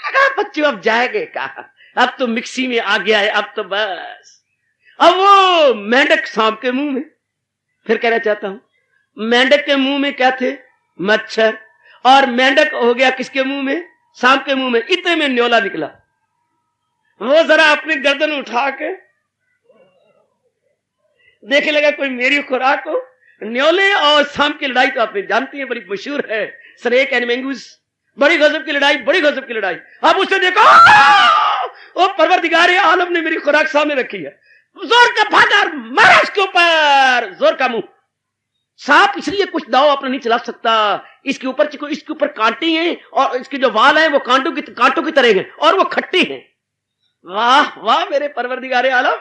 लगा। बच्चों अब जाएंगे कहा, अब तो मिक्सी में आ गया है, अब तो बस अब वो मेंढक सांप के मुंह में, फिर कहना चाहता हूं मेंढक के मुंह में क्या थे? मच्छर। और मेंढक हो गया किसके मुंह में? सांप के मुंह में। इतने में न्योला निकला। वो जरा अपनी गर्दन उठा के देखने लगा कोई मेरी खुराक हो। न्योले और सांप की लड़ाई तो आपने जानती है, बड़ी मशहूर है, स्नेक एंड मंगूस। बड़ी गजब की लड़ाई, बड़ी गजब की लड़ाई। अब उसने देखा वो परवरदिगार आलम ने मेरी खुराक सामने रखी है, जोर का भागा मारा उसके ऊपर, जोर का मुंह। सांप इसलिए कुछ दाव अपना नहीं चला सकता, इसके ऊपर कांटे हैं और इसके जो वाल हैं वो कांटों की तरह हैं और वो खट्टे हैं। वाह वाह मेरे परवरदिगार आलम,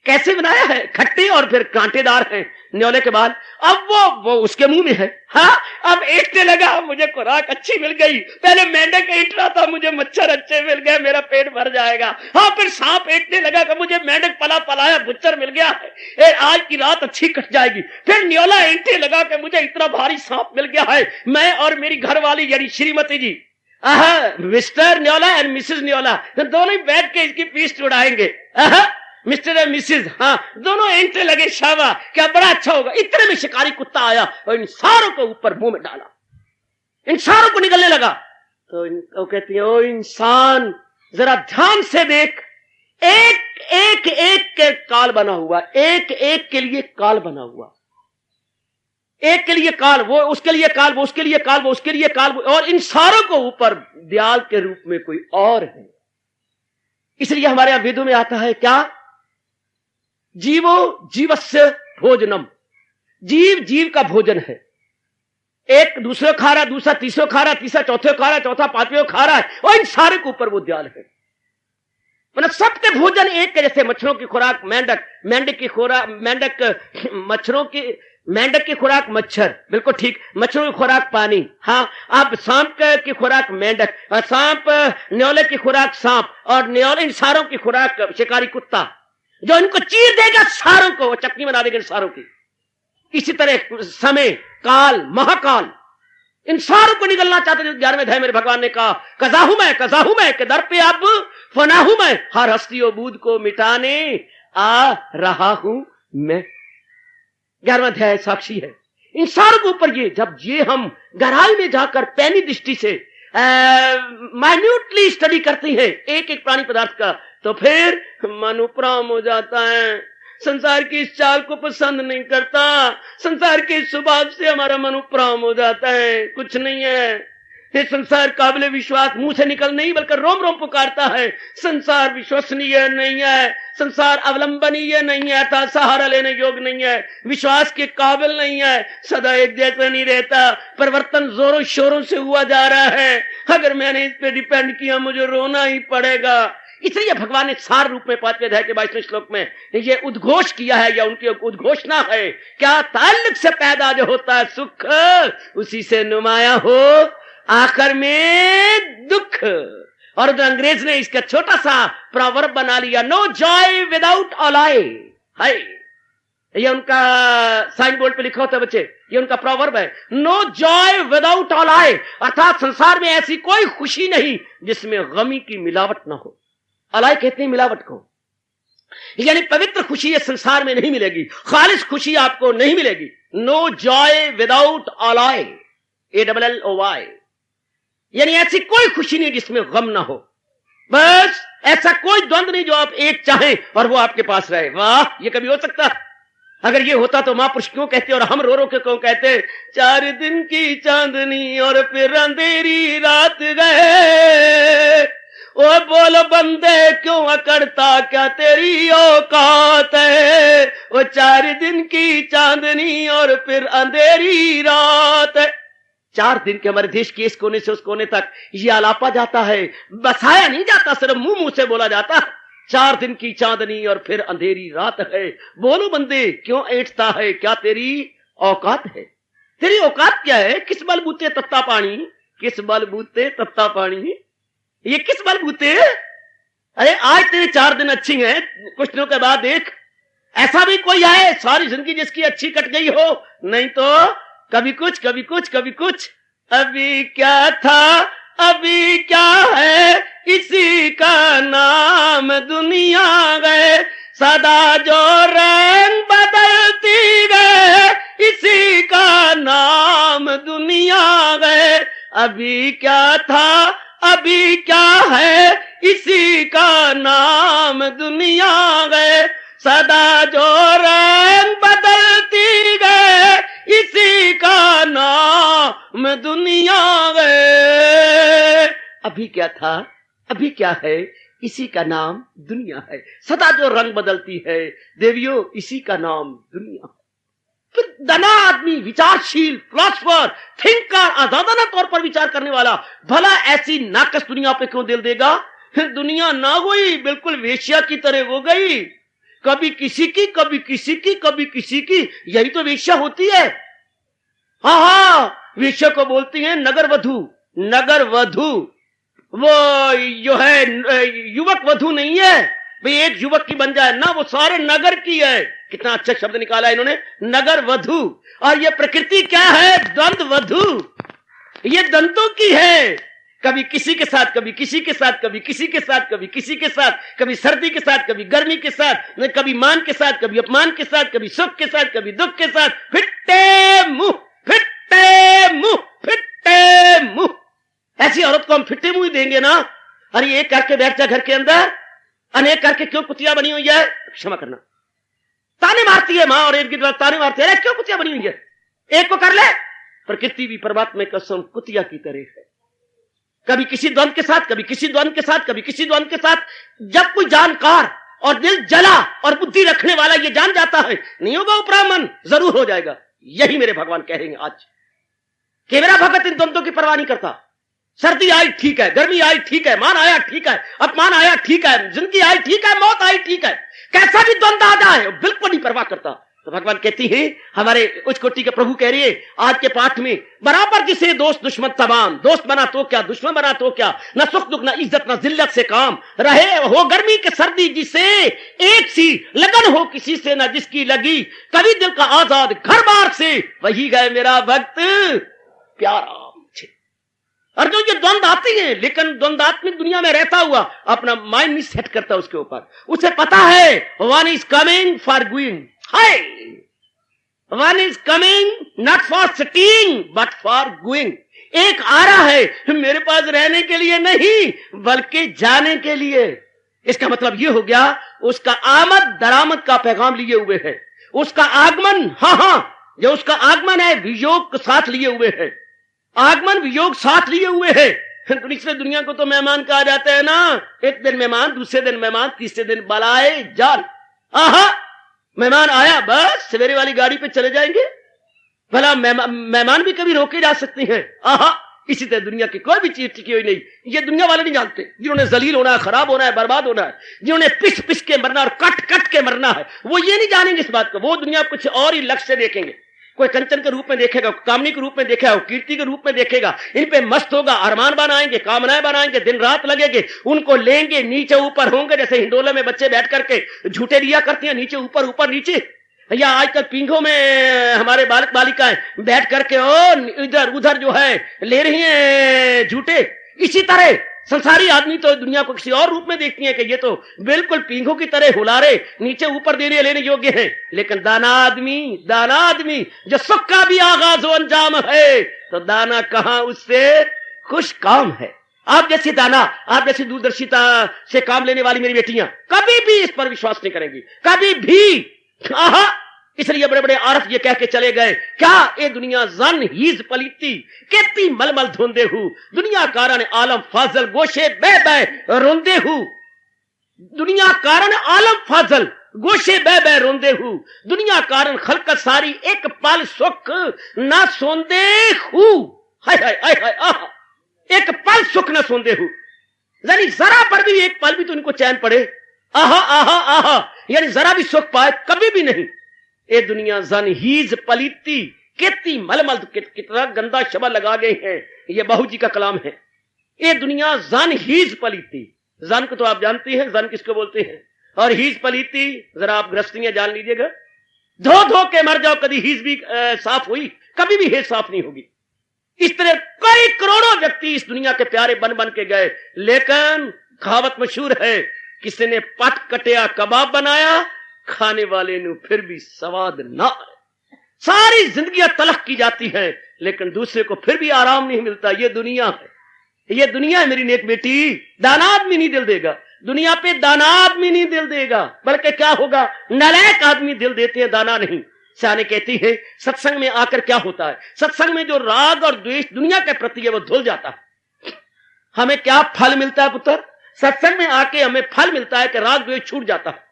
कैसे बनाया है, खट्टे और फिर कांटेदार हैं न्योले के बाल। अब वो उसके मुंह में है। हाँ, अब ऐंठने लगा, मुझे खुराक अच्छी मिल गई। पहले मेंढक ऐंठ रहा था, मुझे मच्छर अच्छे मिल गए, मेरा पेट भर जाएगा। हाँ, फिर सांप ऐंठने लगा कि मुझे मेंढक पलाया बुच्चर मिल गया है, आज की रात अच्छी कट जाएगी। फिर न्योला ऐंठने लगा कि मुझे इतना भारी सांप मिल गया है, मैं और मेरी घरवाली यानी श्रीमती जी, मिस्टर न्योला एंड मिसेस न्योला, दोनों ही बैठ के इसकी फीस उड़ाएंगे। मिस्टर एंड मिसेस, हाँ, दोनों एंट्रे लगे, शाबा क्या बड़ा अच्छा होगा। इतने में शिकारी कुत्ता आया और इन सारों को ऊपर मुंह में डाला, इन सारों को निगलने लगा। तो कहती है, ओ इंसान जरा ध्यान से देख, एक के काल बना हुआ, एक के लिए काल बना हुआ, एक के लिए काल, वो उसके लिए काल, वो उसके लिए काल, वो उसके लिए काल, और इन सारों को ऊपर दयाल के रूप में कोई और है। इसलिए हमारे यहां वेदों में आता है क्या? जीवो जीवस्य भोजनम, जीव का भोजन है। एक दूसरे खा रहा, दूसरा तीसरे खा रहा, तीसरा चौथे खा रहा, चौथा पांचवें खा रहा है, और इन सारे के ऊपर वो दयाल है। मतलब सबके भोजन एक के जैसे। मच्छरों की खुराक मेंढक की खुराक मेंढक की खुराक मच्छर, बिल्कुल ठीक। मच्छरों की खुराक पानी। हाँ, अब सांप की खुराक मेंढक, और सांप न्योले की खुराक सांप, और न्योले इन सारों की खुराक शिकारी कुत्ता, जो इनको चीर देगा सारों को, चटनी बना देगा सारों की। इसी तरह समय, काल, महाकाल, इन सारों को निगलना चाहते हैं। 11वें अध्याय मेरे भगवान ने कहा, कजाहू मैं के दर पे अब फनाहू मैं, हर हस्तियों बूद को मिटाने आ रहा हूं मैं। 11वां अध्याय साक्षी है। इन सारों के ऊपर जब हम गहराई में जाकर पैनी दृष्टि से माइन्यूटली स्टडी करते हैं एक प्राणी पदार्थ का, तो फिर मन उपराम हो जाता है। संसार की इस चाल को पसंद नहीं करता, संसार के स्वभाव से हमारा मन उपराम हो जाता है। कुछ नहीं है, ये संसार काबिल विश्वास मुंह से निकल नहीं बल्कि रोम रोम पुकारता है। संसार विश्वसनीय नहीं है, संसार अवलंबनीय नहीं है, था सहारा लेने योग्य नहीं है, विश्वास के काबिल नहीं है, सदा एक जैसा नहीं रहता, परिवर्तन जोरों शोरों से हुआ जा रहा है। अगर मैंने इस पे डिपेंड किया मुझे रोना ही पड़ेगा। इसलिए भगवान ने सार रूप में 5वें अध्याय के 22वें श्लोक में ये उद्घोष किया है, या उनकी उद्घोषणा है, क्या ताल्लुक से पैदा जो होता है सुख, उसी से नुमाया हो आखिर में दुख। और तो अंग्रेज ने इसका छोटा सा प्रोवर्ब बना लिया, नो जॉय विदाउट अलाई। है ये उनका साइन बोर्ड पे लिखा होता है बच्चे, ये उनका प्रोवर्ब है, नो जॉय विदाउट अलाई, अर्थात संसार में ऐसी कोई खुशी नहीं जिसमें गमी की मिलावट ना हो। अलाई कहते हैं मिलावट को, यानी पवित्र खुशी इस संसार में नहीं मिलेगी, खालिस खुशी आपको नहीं मिलेगी। No joy without alloy, ALLOY, यानी ऐसी कोई खुशी नहीं जिसमें गम ना हो। बस ऐसा कोई द्वंद नहीं जो आप एक चाहें और वो आपके पास रहे। वाह, ये कभी हो सकता? अगर ये होता तो महापुरुष क्यों कहते और हम रो रो के क्यों कहते, 4 दिन की चांदनी और फिर अंधेरी रात गए, ओ बोल बंदे क्यों अकड़ता क्या तेरी औकात है, वो 4 दिन की चांदनी और फिर अंधेरी रात है। 4 दिन के हमारे देश के इस कोने से उस कोने तक ये आलापा जाता है, बसाया नहीं जाता, सिर्फ मुंह से बोला जाता। 4 दिन की चांदनी और फिर अंधेरी रात है, बोलो बंदे क्यों ऐंठता है क्या तेरी औकात है। तेरी औकात क्या है? किस बलबूते तत्ता पानी, किस बलबूते तत्ता पानी, ये किस बलबूते? अरे आज तेरे 4 दिन अच्छी हैं, कुछ दिनों के बाद देख ऐसा भी कोई आए सारी जिंदगी जिसकी अच्छी कट गई हो, नहीं तो कभी कुछ कभी कुछ कभी कुछ। अभी क्या था अभी क्या है, इसी का नाम दुनिया गए, सदा जो रंग बदलती गए इसी का नाम दुनिया है। अभी क्या था अभी क्या है इसी का नाम दुनिया है। सदा जो रंग बदलती गए इसी का नाम दुनिया है। अभी क्या था अभी क्या है इसी का नाम दुनिया है। सदा जो रंग बदलती है देवियों इसी का नाम दुनिया है। फिर दाना आदमी, विचारशील, फिलोसफर, थिंकर, आजादाना तौर पर विचार करने वाला भला ऐसी नाकस दुनिया पे क्यों दिल देगा। दुनिया ना हुई, बिल्कुल वेश्या की तरह हो गई, कभी किसी की कभी किसी की कभी किसी की। यही तो वेश्या होती है। हाँ, वेश्या को बोलती हैं नगर वधू। नगर वधू वो जो है युवक वधू नहीं है भाई, एक युवक की बन जाए ना, वो सारे नगर की है। कितना अच्छा शब्द निकाला इन्होंने, नगर वधू। और ये प्रकृति क्या है, द्वंद वधू। ये दंतों की है, कभी किसी के साथ कभी किसी के साथ कभी किसी के साथ कभी किसी के साथ, कभी सर्दी के साथ कभी गर्मी के साथ, कभी मान के साथ कभी अपमान के साथ, कभी सुख के साथ कभी दुख के साथ। फिट्टे मुंह फिट्टे मुंह फिट्टे मुंह। ऐसी औरत को हम फिट्टे मुंह ही देंगे ना। अरे एक करके बैठ जा घर के अंदर, अनेक करके क्यों कुतिया बनी हुई है। क्षमा करना, ताने मारती है मां और एक गिर ताने मारती है, क्यों कुतिया बनी हुई है। एक को कर ले। प्रकृति भी परमात्मा की कसम कुतिया की तरह है, कभी किसी द्वंद के साथ कभी किसी द्वंद के साथ कभी किसी द्वंद के साथ। जब कोई जानकार और दिल जला और बुद्धि रखने वाला ये जान जाता है नहीं होगा उपरामन, जरूर हो जाएगा। यही मेरे भगवान कहेंगे आज कि मेरा भगत इन द्वंद्वों की परवाह नहीं करता। सर्दी आई ठीक है, गर्मी आई ठीक है, मान आया ठीक है, अपमान आया ठीक है, जिंदगी आई ठीक है, मौत आई ठीक है, कैसा भी द्वंद्व आ जाए बिल्कुल नहीं परवाह करता। तो भगवान कहती है, हमारे उच्च कोटि के प्रभु कह रही है आज के पाठ में, बराबर जिसे दोस्त दुश्मन तमाम, दोस्त बना तो क्या दुश्मन बना तो क्या, न सुख दुख न इज्जत न जिल्लत से काम, रहे हो गर्मी के सर्दी जिसे एक सी लगन हो किसी से न जिसकी लगी, कभी दिल का आजाद घर बार से वही गए मेरा भक्त प्यारा। और जो ये द्वंद आती है, लेकिन द्वंदात्मिक दुनिया में रहता हुआ अपना माइंड नहीं सेट करता उसके ऊपर, उसे पता है one is coming for going, hi one is coming not for sitting but for going. एक आ रहा है मेरे पास रहने के लिए नहीं बल्कि जाने के लिए। इसका मतलब ये हो गया उसका आमद दरामद का पैगाम लिए हुए है, उसका आगमन, हाँ जो उसका आगमन है वियोग के साथ लिए हुए है, आगमन वियोग साथ लिए हुए है। दूसरे दुनिया को तो मेहमान कहा जाता है ना, एक दिन मेहमान, दूसरे दिन मेहमान, तीसरे दिन बलाए जाल। आहा, मेहमान आया बस सवेरे वाली गाड़ी पे चले जाएंगे। भला मेहमान भी कभी रोके जा सकते हैं। आहा, इसी तरह दुनिया की कोई भी चीज टिकी हुई नहीं। ये दुनिया वाले नहीं जानते, जिन्होंने जलील होना है, खराब होना है, बर्बाद होना है, जिन्होंने पिस पिस के मरना और कट कट के मरना है, वो ये नहीं जानेंगे इस बात को। वो दुनिया कुछ और ही लक्ष्य से देखेंगे, कोई कंचन के रूप में देखेगा, कामनी के रूप में देखेगा, कीर्ति के रूप में देखेगा, इन पे मस्त होगा, अरमान बनाएंगे, कामनाएं बनाएंगे, दिन रात लगेंगे, उनको लेंगे, नीचे ऊपर होंगे, जैसे हिंडोले में बच्चे बैठ करके झूठे दिया करते हैं, नीचे ऊपर ऊपर नीचे, या आजकल पिंगों में हमारे बालक बालिकाएं बैठ करके ओ इधर उधर जो है ले रही हैं झूठे। इसी तरह संसारी आदमी तो दुनिया को किसी और रूप में देखती है कि ये तो बिल्कुल पींघों की तरह हुलारे नीचे ऊपर देने लेने योग्य है। लेकिन दाना आदमी जो सुख का भी आगाज हो अंजाम है, तो दाना कहां उससे खुश काम है। आप जैसी दाना, आप जैसी दूरदर्शिता से काम लेने वाली मेरी बेटियां कभी भी इस पर विश्वास नहीं करेंगी, कभी भी। इसलिए बड़े बड़े आरफ ये कह के चले गए, क्या ए दुनिया जन हीज पलीती केती मलमल धोंदे हूं, दुनिया कारण आलम फाजल गोशे बह बह रोंदे हूं, दुनिया कारण आलम फाजल गोशे बह बह रोंदे हूं, दुनिया कारण खलकत सारी एक पल सुख ना सोंदे हूं। हाय हाय हाय हाय, एक पल सुख ना सोंदे हूं, यानी जरा पर भी एक पल भी तो इनको चैन पड़े, आहा आहा आहा, यानी जरा भी सुख पाए कभी भी नहीं। ए दुनिया जन हीज पलीती केती मलमल, कितना गंदा शब्द लगा गए हैं, ये बहू जी का कलाम है। ए दुनिया जन हीज पलीती, जन को तो आप जानती हैं, जन किसको बोलते हैं, और हीज पलीती जरा आप गृहस्थियां जान लीजिएगा, धो धो के मर जाओ, कभी हीज भी साफ हुई, कभी भी हेज साफ नहीं होगी। इस तरह कई करोड़ों व्यक्ति इस दुनिया के प्यारे बन बन के गए, लेकिन कहावत मशहूर है किसी ने पट कटिया कबाब बनाया, खाने वाले ने फिर भी स्वाद ना आए। सारी जिंदगी तलख की जाती है लेकिन दूसरे को फिर भी आराम नहीं मिलता। ये दुनिया है, ये दुनिया है मेरी नेक बेटी। दाना आदमी नहीं दिल देगा, दुनिया पे दाना आदमी नहीं दिल देगा, बल्कि क्या होगा, नालायक आदमी दिल देते हैं, दाना नहीं। सियाने कहती है सत्संग में आकर क्या होता है, सत्संग में जो राग और द्वेष दुनिया के प्रति है वो धुल जाता है। हमें क्या फल मिलता है पुत्र, सत्संग में आके हमें फल मिलता है कि राग द्वेष छूट जाता है।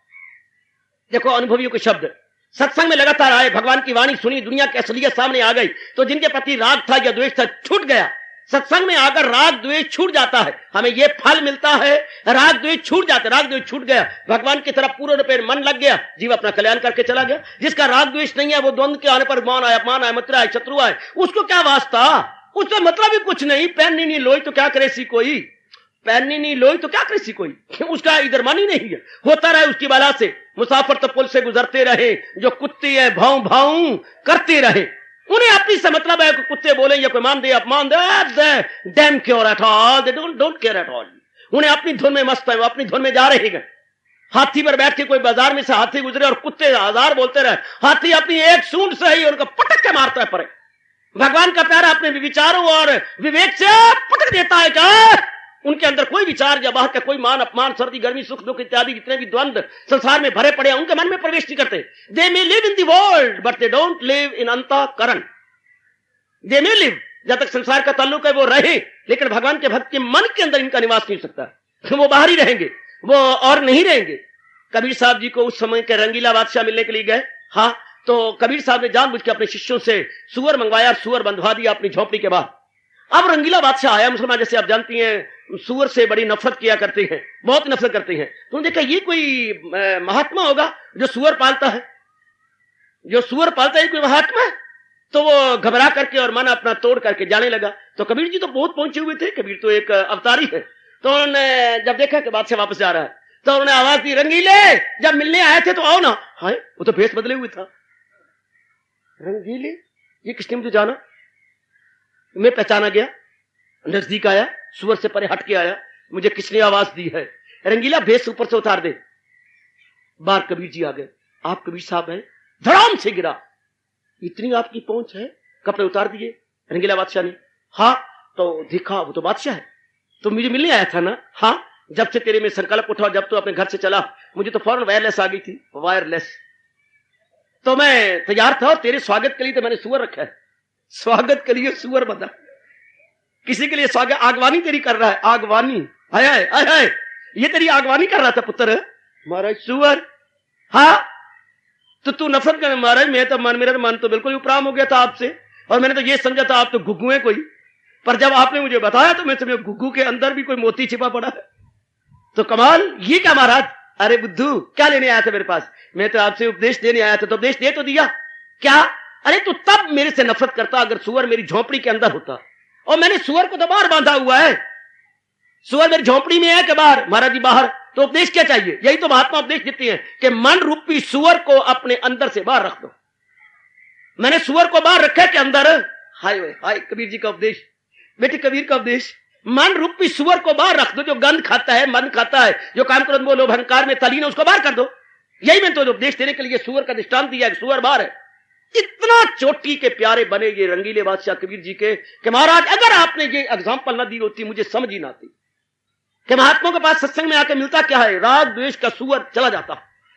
देखो अनुभवियों के शब्द, सत्संग में लगातार आए, भगवान की वाणी सुनी, दुनिया की असलियत सामने आ गई, तो जिनके प्रति राग था या द्वेष था छूट गया। सत्संग में आकर राग द्वेष छूट जाता है, हमें यह फल मिलता है, राग द्वेष छूट जाता है। राग द्वेष छूट गया, भगवान की तरफ पूर्ण रूप मन लग गया, जीव अपना कल्याण करके चला गया। जिसका राग द्वेष नहीं है वो द्वंद्व के आने पर मान आए, अपमान आए, मित्र आए, शत्रु आए, उसको क्या वास्ता, उसका मतलब ही कुछ नहीं। पैनी नहीं लोई तो क्या करे सी कोई, पैनी नहीं लोई तो क्या करे सी कोई, उसका इधर मन ही नहीं है। होता रहे उसकी बला से, मुसाफिर तो पुल से गुजरते रहे, जो कुत्ते है भाऊ भाऊ करते रहे। उन्हें अपनी से मतलब है, कुत्ते बोले या कोई मान दे अपमान दे, damn care at all, they don't care at all. उन्हें अपनी धुन में मस्त है, वो अपनी धुन में जा रहे हैं। हाथी पर बैठ के कोई बाजार में से हाथी गुजरे और कुत्ते हजार बोलते रहे, हाथी अपनी एक सूंड से ही उनको पटक के मारता है परे। भगवान का प्यारा अपने विचारों और विवेक से पटक देता है क्या उनके अंदर कोई विचार या बाहर का कोई मान अपमान, सर्दी गर्मी, सुख दुख इत्यादि जितने भी द्वंद्व संसार में भरे पड़े हैं उनके मन में प्रवेश नहीं करते। They may live in the world but they don't live in अंतःकरण। दे मे लिव, जब तक संसार का ताल्लुक है वो रहे, लेकिन भगवान के भक्त के मन के अंदर इनका निवास नहीं हो सकता। वो बाहर ही रहेंगे, वो और नहीं रहेंगे। कबीर साहब जी को उस समय के रंगीला बादशाह मिलने के लिए गए। हाँ, तो कबीर साहब ने जानबूझ के अपने शिष्यों से सुअर मंगवाया, सुअर बंधवा दिया अपनी झोपड़ी के बाहर। अब रंगीला बादशाह आया, मुसलमान जैसे आप जानती हैं सुअर से बड़ी नफरत किया करते हैं, बहुत नफरत करते हैं। तो देखा ये कोई महात्मा होगा जो सुअर पालता है, जो सुअर पालता है कोई महात्मा है। तो वो घबरा करके और मन अपना तोड़ करके जाने लगा। तो कबीर जी तो बहुत पहुंचे हुए थे, कबीर तो एक अवतारी है। तो उन्होंने जब देखा कि बादशाह वापस जा रहा है तो उन्होंने आवाज दी, रंगीले जब मिलने आए थे तो आओ ना। हाय, वो तो भेष बदले हुए था। रंगीले, ये किसने मुझे जाना, मैं पहचाना गया, नजदीक आया, सुअर से परे हट के आया, मुझे किसने आवाज दी है, रंगीला भेष ऊपर से उतार दे। बार कबीर जी आ गए, आप कबीर साहब हैं, धड़ाम से गिरा, इतनी आपकी पहुंच है, कपड़े उतार दिए। रंगीला बादशाह ने, हाँ, तो देखा वो तो बादशाह है, तो मुझे मिलने आया था ना। हाँ, जब से तेरे में संकल्प उठा, जब तो अपने घर से चला, मुझे तो फौरन वायरलेस आ गई थी, वायरलेस, तो मैं तैयार था और तेरे स्वागत के लिए तो मैंने सुअर रखा है। स्वागत के लिए सुअर बंधा, किसी के लिए स्वागत, आगवानी तेरी कर रहा है, आगवानी, हाय हाय हाय हाय, ये तेरी आगवानी कर रहा था पुत्र, महाराज सुअर। हाँ, तो तू नफरत कर, महाराज मैं तो मन, मेरा मन तो बिल्कुल उपराम हो गया था आपसे, और मैंने तो ये समझा था आप तो घुग्गू है कोई, पर जब आपने मुझे बताया तो मैं समझा घुग्गू के अंदर भी कोई मोती छिपा पड़ा है। तो कमाल, ये क्या महाराज, अरे बुद्धू क्या लेने आया था मेरे पास, मैं तो आपसे उपदेश देने आया था, तो उपदेश दे तो दिया। क्या, अरे तू तब मेरे से नफरत करता अगर सुअर मेरी झोपड़ी के अंदर होता, और मैंने सुअर को तो बाहर बांधा हुआ है, सुअर मेरी झोपड़ी में है कि बाहर, महाराज जी बाहर, तो उपदेश क्या चाहिए, यही तो महात्मा उपदेश देते हैं कि मन रूपी सुअर को अपने अंदर से बाहर रख दो। मैंने सुअर को बाहर रखा के अंदर, हाय हाय, कबीर जी का उपदेश, बेटे कबीर का उपदेश, मन रूपी सुअर को बाहर रख दो, जो गंध खाता है, मन खाता है, जो काम क्रोध मोह लोभ अहंकार में तलीन है, उसको बाहर कर दो। यही मैं तो उपदेश देने के लिए सुअर का दृष्टांत दिया, सुअर बाहर है। इतना चोटी के प्यारे बने ये रंगीले बादशाह कबीर जी के कि महाराज अगर आपने ये एग्जाम्पल ना दी होती मुझे समझ ही ना आती कि महात्माओं के पास सत्संग में आकर मिलता क्या है, राग द्वेष का सुअर चला जाता,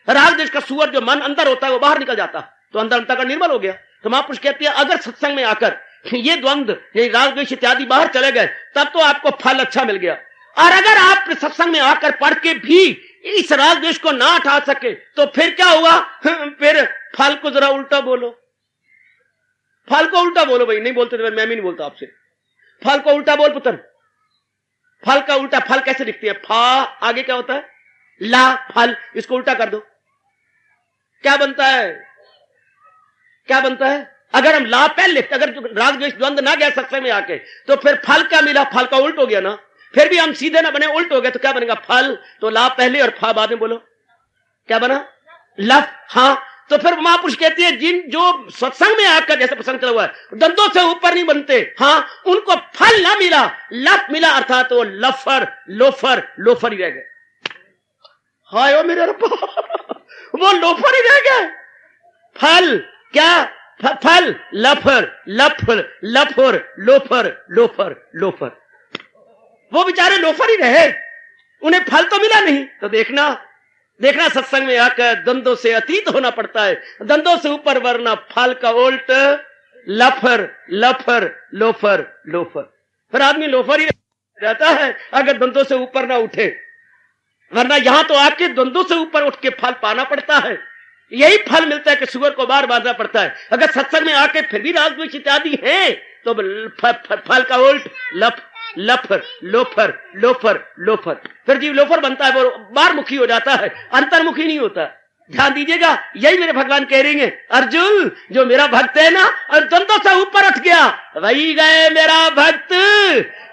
राग द्वेष का सुअर जो मन अंदर होता है वो बाहर निकल जाता, तो अंदर अंतर का निर्मल हो गया। तो महापुरुष कहती है अगर सत्संग में आकर ये द्वंद्व, ये राग द्वेष इत्यादि बाहर चले गए तब तो आपको फल अच्छा मिल गया। और अगर आप सत्संग में आकर पढ़ के भी इस राग द्वेष को ना हटा सके तो फिर क्या हुआ, फिर फल को जरा उल्टा बोलो, फल को उल्टा बोलो भाई, नहीं बोलते तो मैं भी नहीं बोलता आपसे, फल को उल्टा बोल पुत्र। फल का उल्टा, फल कैसे लिखते हैं, फा आगे क्या होता है, ला, फल, इसको उल्टा कर दो, क्या बनता है, क्या बनता है। अगर हम ला पहले लिखते, अगर राग द्वेष द्वंद्व ना गया सत्संग में आके तो फिर फल क्या मिला, फल का उल्ट हो गया ना, फिर भी हम सीधे ना बने, उल्ट हो गया, तो क्या बनेगा, फल, तो ला पहले और फा बाद में बोलो, क्या बना, लफ। हाँ, तो फिर महापुरुष कहती है जिन जो सत्संग में आकर, जैसे प्रसंग चला हुआ है, दंतों से ऊपर नहीं बनते, हाँ, उनको फल ना मिला, लफ मिला, अर्थात वो लफर लोफर लोफर ही रह गए। हाय ओ मेरे रब्बा, वो लोफर ही रह गए। फल क्या? फल लफर लफर लफर लोफर लोफर लोफर, वो बेचारे लोफर ही रहे, उन्हें फल तो मिला नहीं। तो देखना देखना सत्संग में आकर द्वंद्वों से अतीत होना पड़ता है, द्वंद्वों से ऊपर वरना फल का उल्ट लफर लफर लोफर लोफर। फिर आदमी लोफर ही रहता है अगर द्वंद्वों से ऊपर ना उठे, वरना यहां तो आपके द्वंद्वों से ऊपर उठ के फल पाना पड़ता है। यही फल मिलता है कि सुअर को बार बांधना पड़ता है। अगर सत्संग में आके फिर भी राजद्वेष इत्यादि है तो फल का उल्ट लफर लोफर लोफर लोफर। फिर जीव लोफर बनता है, वो बारमुखी हो जाता है, अंतर्मुखी नहीं होता। ध्यान दीजिएगा, यही मेरे भगवान कह रही हैं, अर्जुन जो मेरा भक्त है ना और द्वंद्वों से ऊपर उठ गया, वही गए मेरा भक्त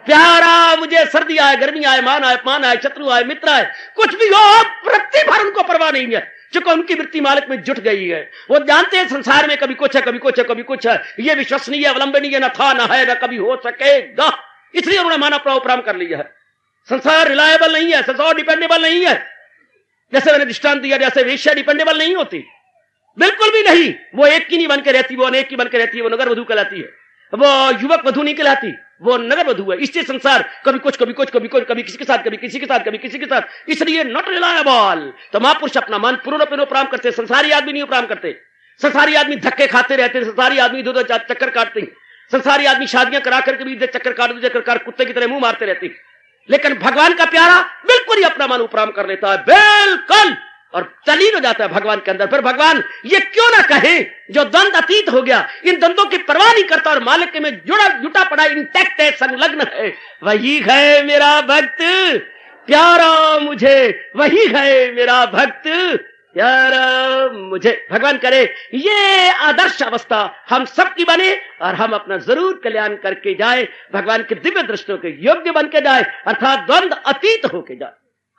प्यारा। मुझे सर्दी आए, गर्मी आए, मान आए, अपमान आए, शत्रु आए, मित्र आए, कुछ भी हो, वृत्ति भर उनको परवाह नहीं है, चूंकि उनकी वृत्ति मालिक में जुट गई है। वो जानते हैं संसार में कभी कुछ है, कभी कुछ है, कभी कुछ है, ये विश्वसनीय अवलंबनीय न था, न है, न कभी हो सकेगा, इसलिए उन्होंने माना प्रावपराम कर लिया है। संसार रिलायबल नहीं है, संसार डिपेंडेबल नहीं है। जैसे मैंने दृष्टांत दिया, जैसे वेश्या डिपेंडेबल नहीं होती, बिल्कुल भी नहीं। वो एक की नहीं बन के रहती, वो अनेक की बन के रहती है, वो नगर वधू कहलाती है, वो युवक वधू नहीं कहलाती, वो नगर वधू है। इससे संसार कभी कुछ कभी कुछ कभी कुछ, कभी किसी के साथ, कभी किसी के साथ, कभी किसी के साथ, इसलिए नॉट रिलायबल। तो महापुरुष अपना मन पूर्ण उपराम करते, संसारी आदमी नहीं उपराम करते। संसारी आदमी धक्के खाते रहते, संसारी आदमी दो चक्कर काटते हैं, संसारी आदमी शादियां करा करके भी चक्कर काट कुत्ते की तरह मुंह मारते रहते हैं। लेकिन भगवान का प्यारा बिल्कुल ही अपना मन उपराम कर लेता है, बिल्कुल, और तलीन हो जाता है भगवान के अंदर। फिर भगवान ये क्यों ना कहे, जो द्वंद अतीत हो गया, इन द्वंद्वों की परवाह नहीं करता और मालिक में जुटा पड़ा, इंटैक्ट है, संलग्न है, वही है मेरा भक्त प्यारा मुझे, वही है मेरा भक्त प्यारा मुझे। भगवान करे ये आदर्श अवस्था हम सबकी बने और हम अपना जरूर कल्याण करके जाए, भगवान के दिव्य दृष्टियों के योग्य बन के जाए, अर्थात द्वंद अतीत होके जाए।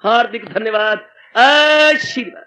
हार्दिक धन्यवाद, आशीर्वाद।